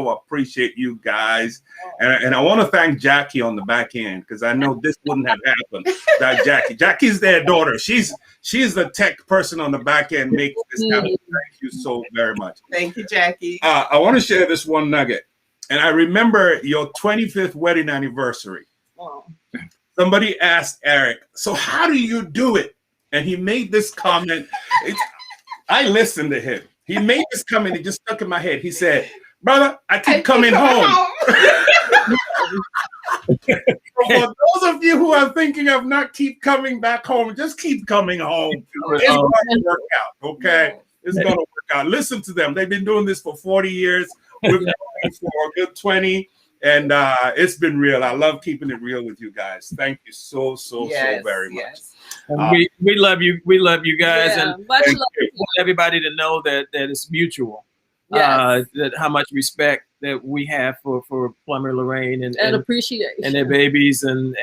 appreciate you guys. And I want to thank Jackie on the back end, because I know this wouldn't have happened without Jackie's their daughter. She's the tech person on the back end, makes this happen. Thank you so very much. Thank you, Jackie. I want to share this one nugget. And I remember your 25th wedding anniversary. Oh. Somebody asked Eric, so how do you do it? And he made this comment. I listened to him. He made this comment. It just stuck in my head. He said, brother, I keep coming home. For those of you who are thinking of not keep coming back home, just keep coming home. It's going to work out, okay? It's going to work out. Listen to them. They've been doing this for 40 years. We've been doing it for a good 20. And it's been real. I love keeping it real with you guys. Thank you so very much. Yes. We love you. We love you guys, and much love. want everybody to know that it's mutual. Yes. That how much respect that we have for Plummer, Lorraine, and appreciation and their babies, and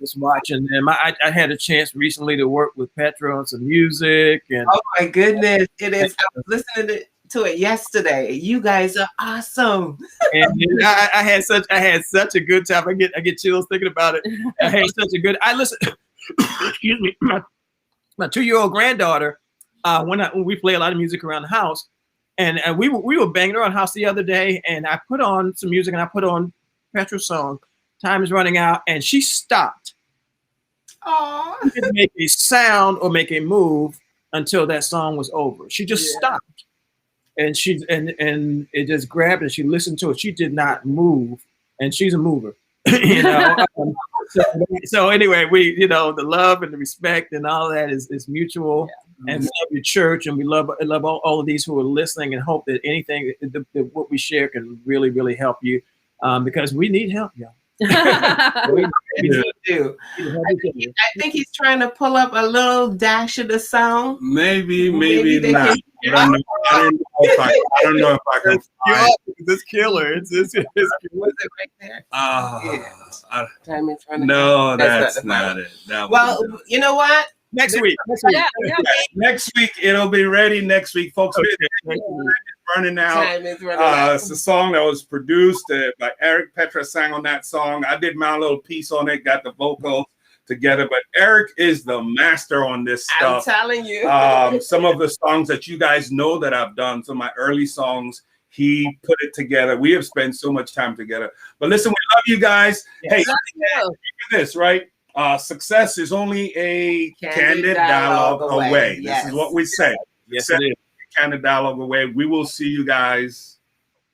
just watching them. I had a chance recently to work with Petra on some music, and oh my goodness, it is. I was listening to it yesterday. You guys are awesome. And I had such a good time. I get chills thinking about it. I had such a good. I listen. Excuse me, my 2-year-old granddaughter. When we play a lot of music around the house, and we were banging around the house the other day, and I put on some music, and I put on Petra's song. Time is running out, and she stopped. Aww. She didn't make a sound or make a move until that song was over. She just stopped, and and it just grabbed her. She listened to it. She did not move, and she's a mover. You know. So anyway, we the love and the respect and all that is mutual, and we love your church, and we love all of these who are listening, and hope that anything that what we share can really help you, because we need help, y'all. We do. I think he's trying to pull up a little dash of the sound. Maybe not. I don't know if I can find this killer. It's Was it right there? Time is running. No, that's not it. Well, you know what? next week. Next week it'll be ready. Next week, folks. Okay. Burning out. Time is running out. It's a song that was produced by Eric. Petra sang on that song. I did my little piece on it, got the vocals together, but Eric is the master on this stuff. I'm telling you. Some of the songs that you guys know that I've done, some of my early songs, he put it together. We have spent so much time together. But listen, we love you guys. Hey, remember this, right? Success is only a candid dialogue away. Yes. This is what we say. Yes, it is. Candid dialogue away. We will see you guys.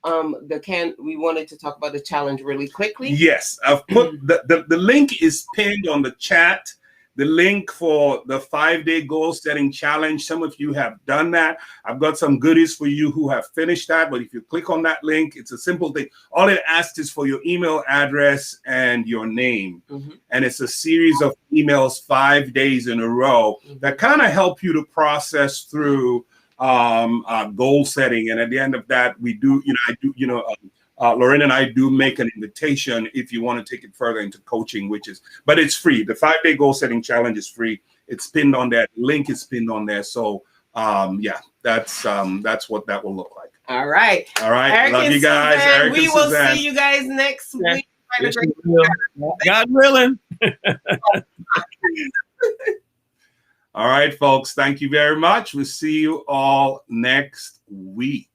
We wanted to talk about the challenge really quickly. Yes, I've put the link is pinned on the chat. The link for the 5-day goal setting challenge. Some of you have done that. I've got some goodies for you who have finished that. But if you click on that link, it's a simple thing. All it asks is for your email address and your name. And it's a series of emails 5 days in a row that kind of help you to process through goal setting. And at the end of that, we do, Lorraine and I do make an invitation if you want to take it further into coaching, but it's free. The 5-day goal setting challenge is free. It's pinned on there. Link is pinned on there. So that's what that will look like. All right. Eric, love you guys. Eric we will see you guys next week. Yes, God willing. All right, folks. Thank you very much. We'll see you all next week.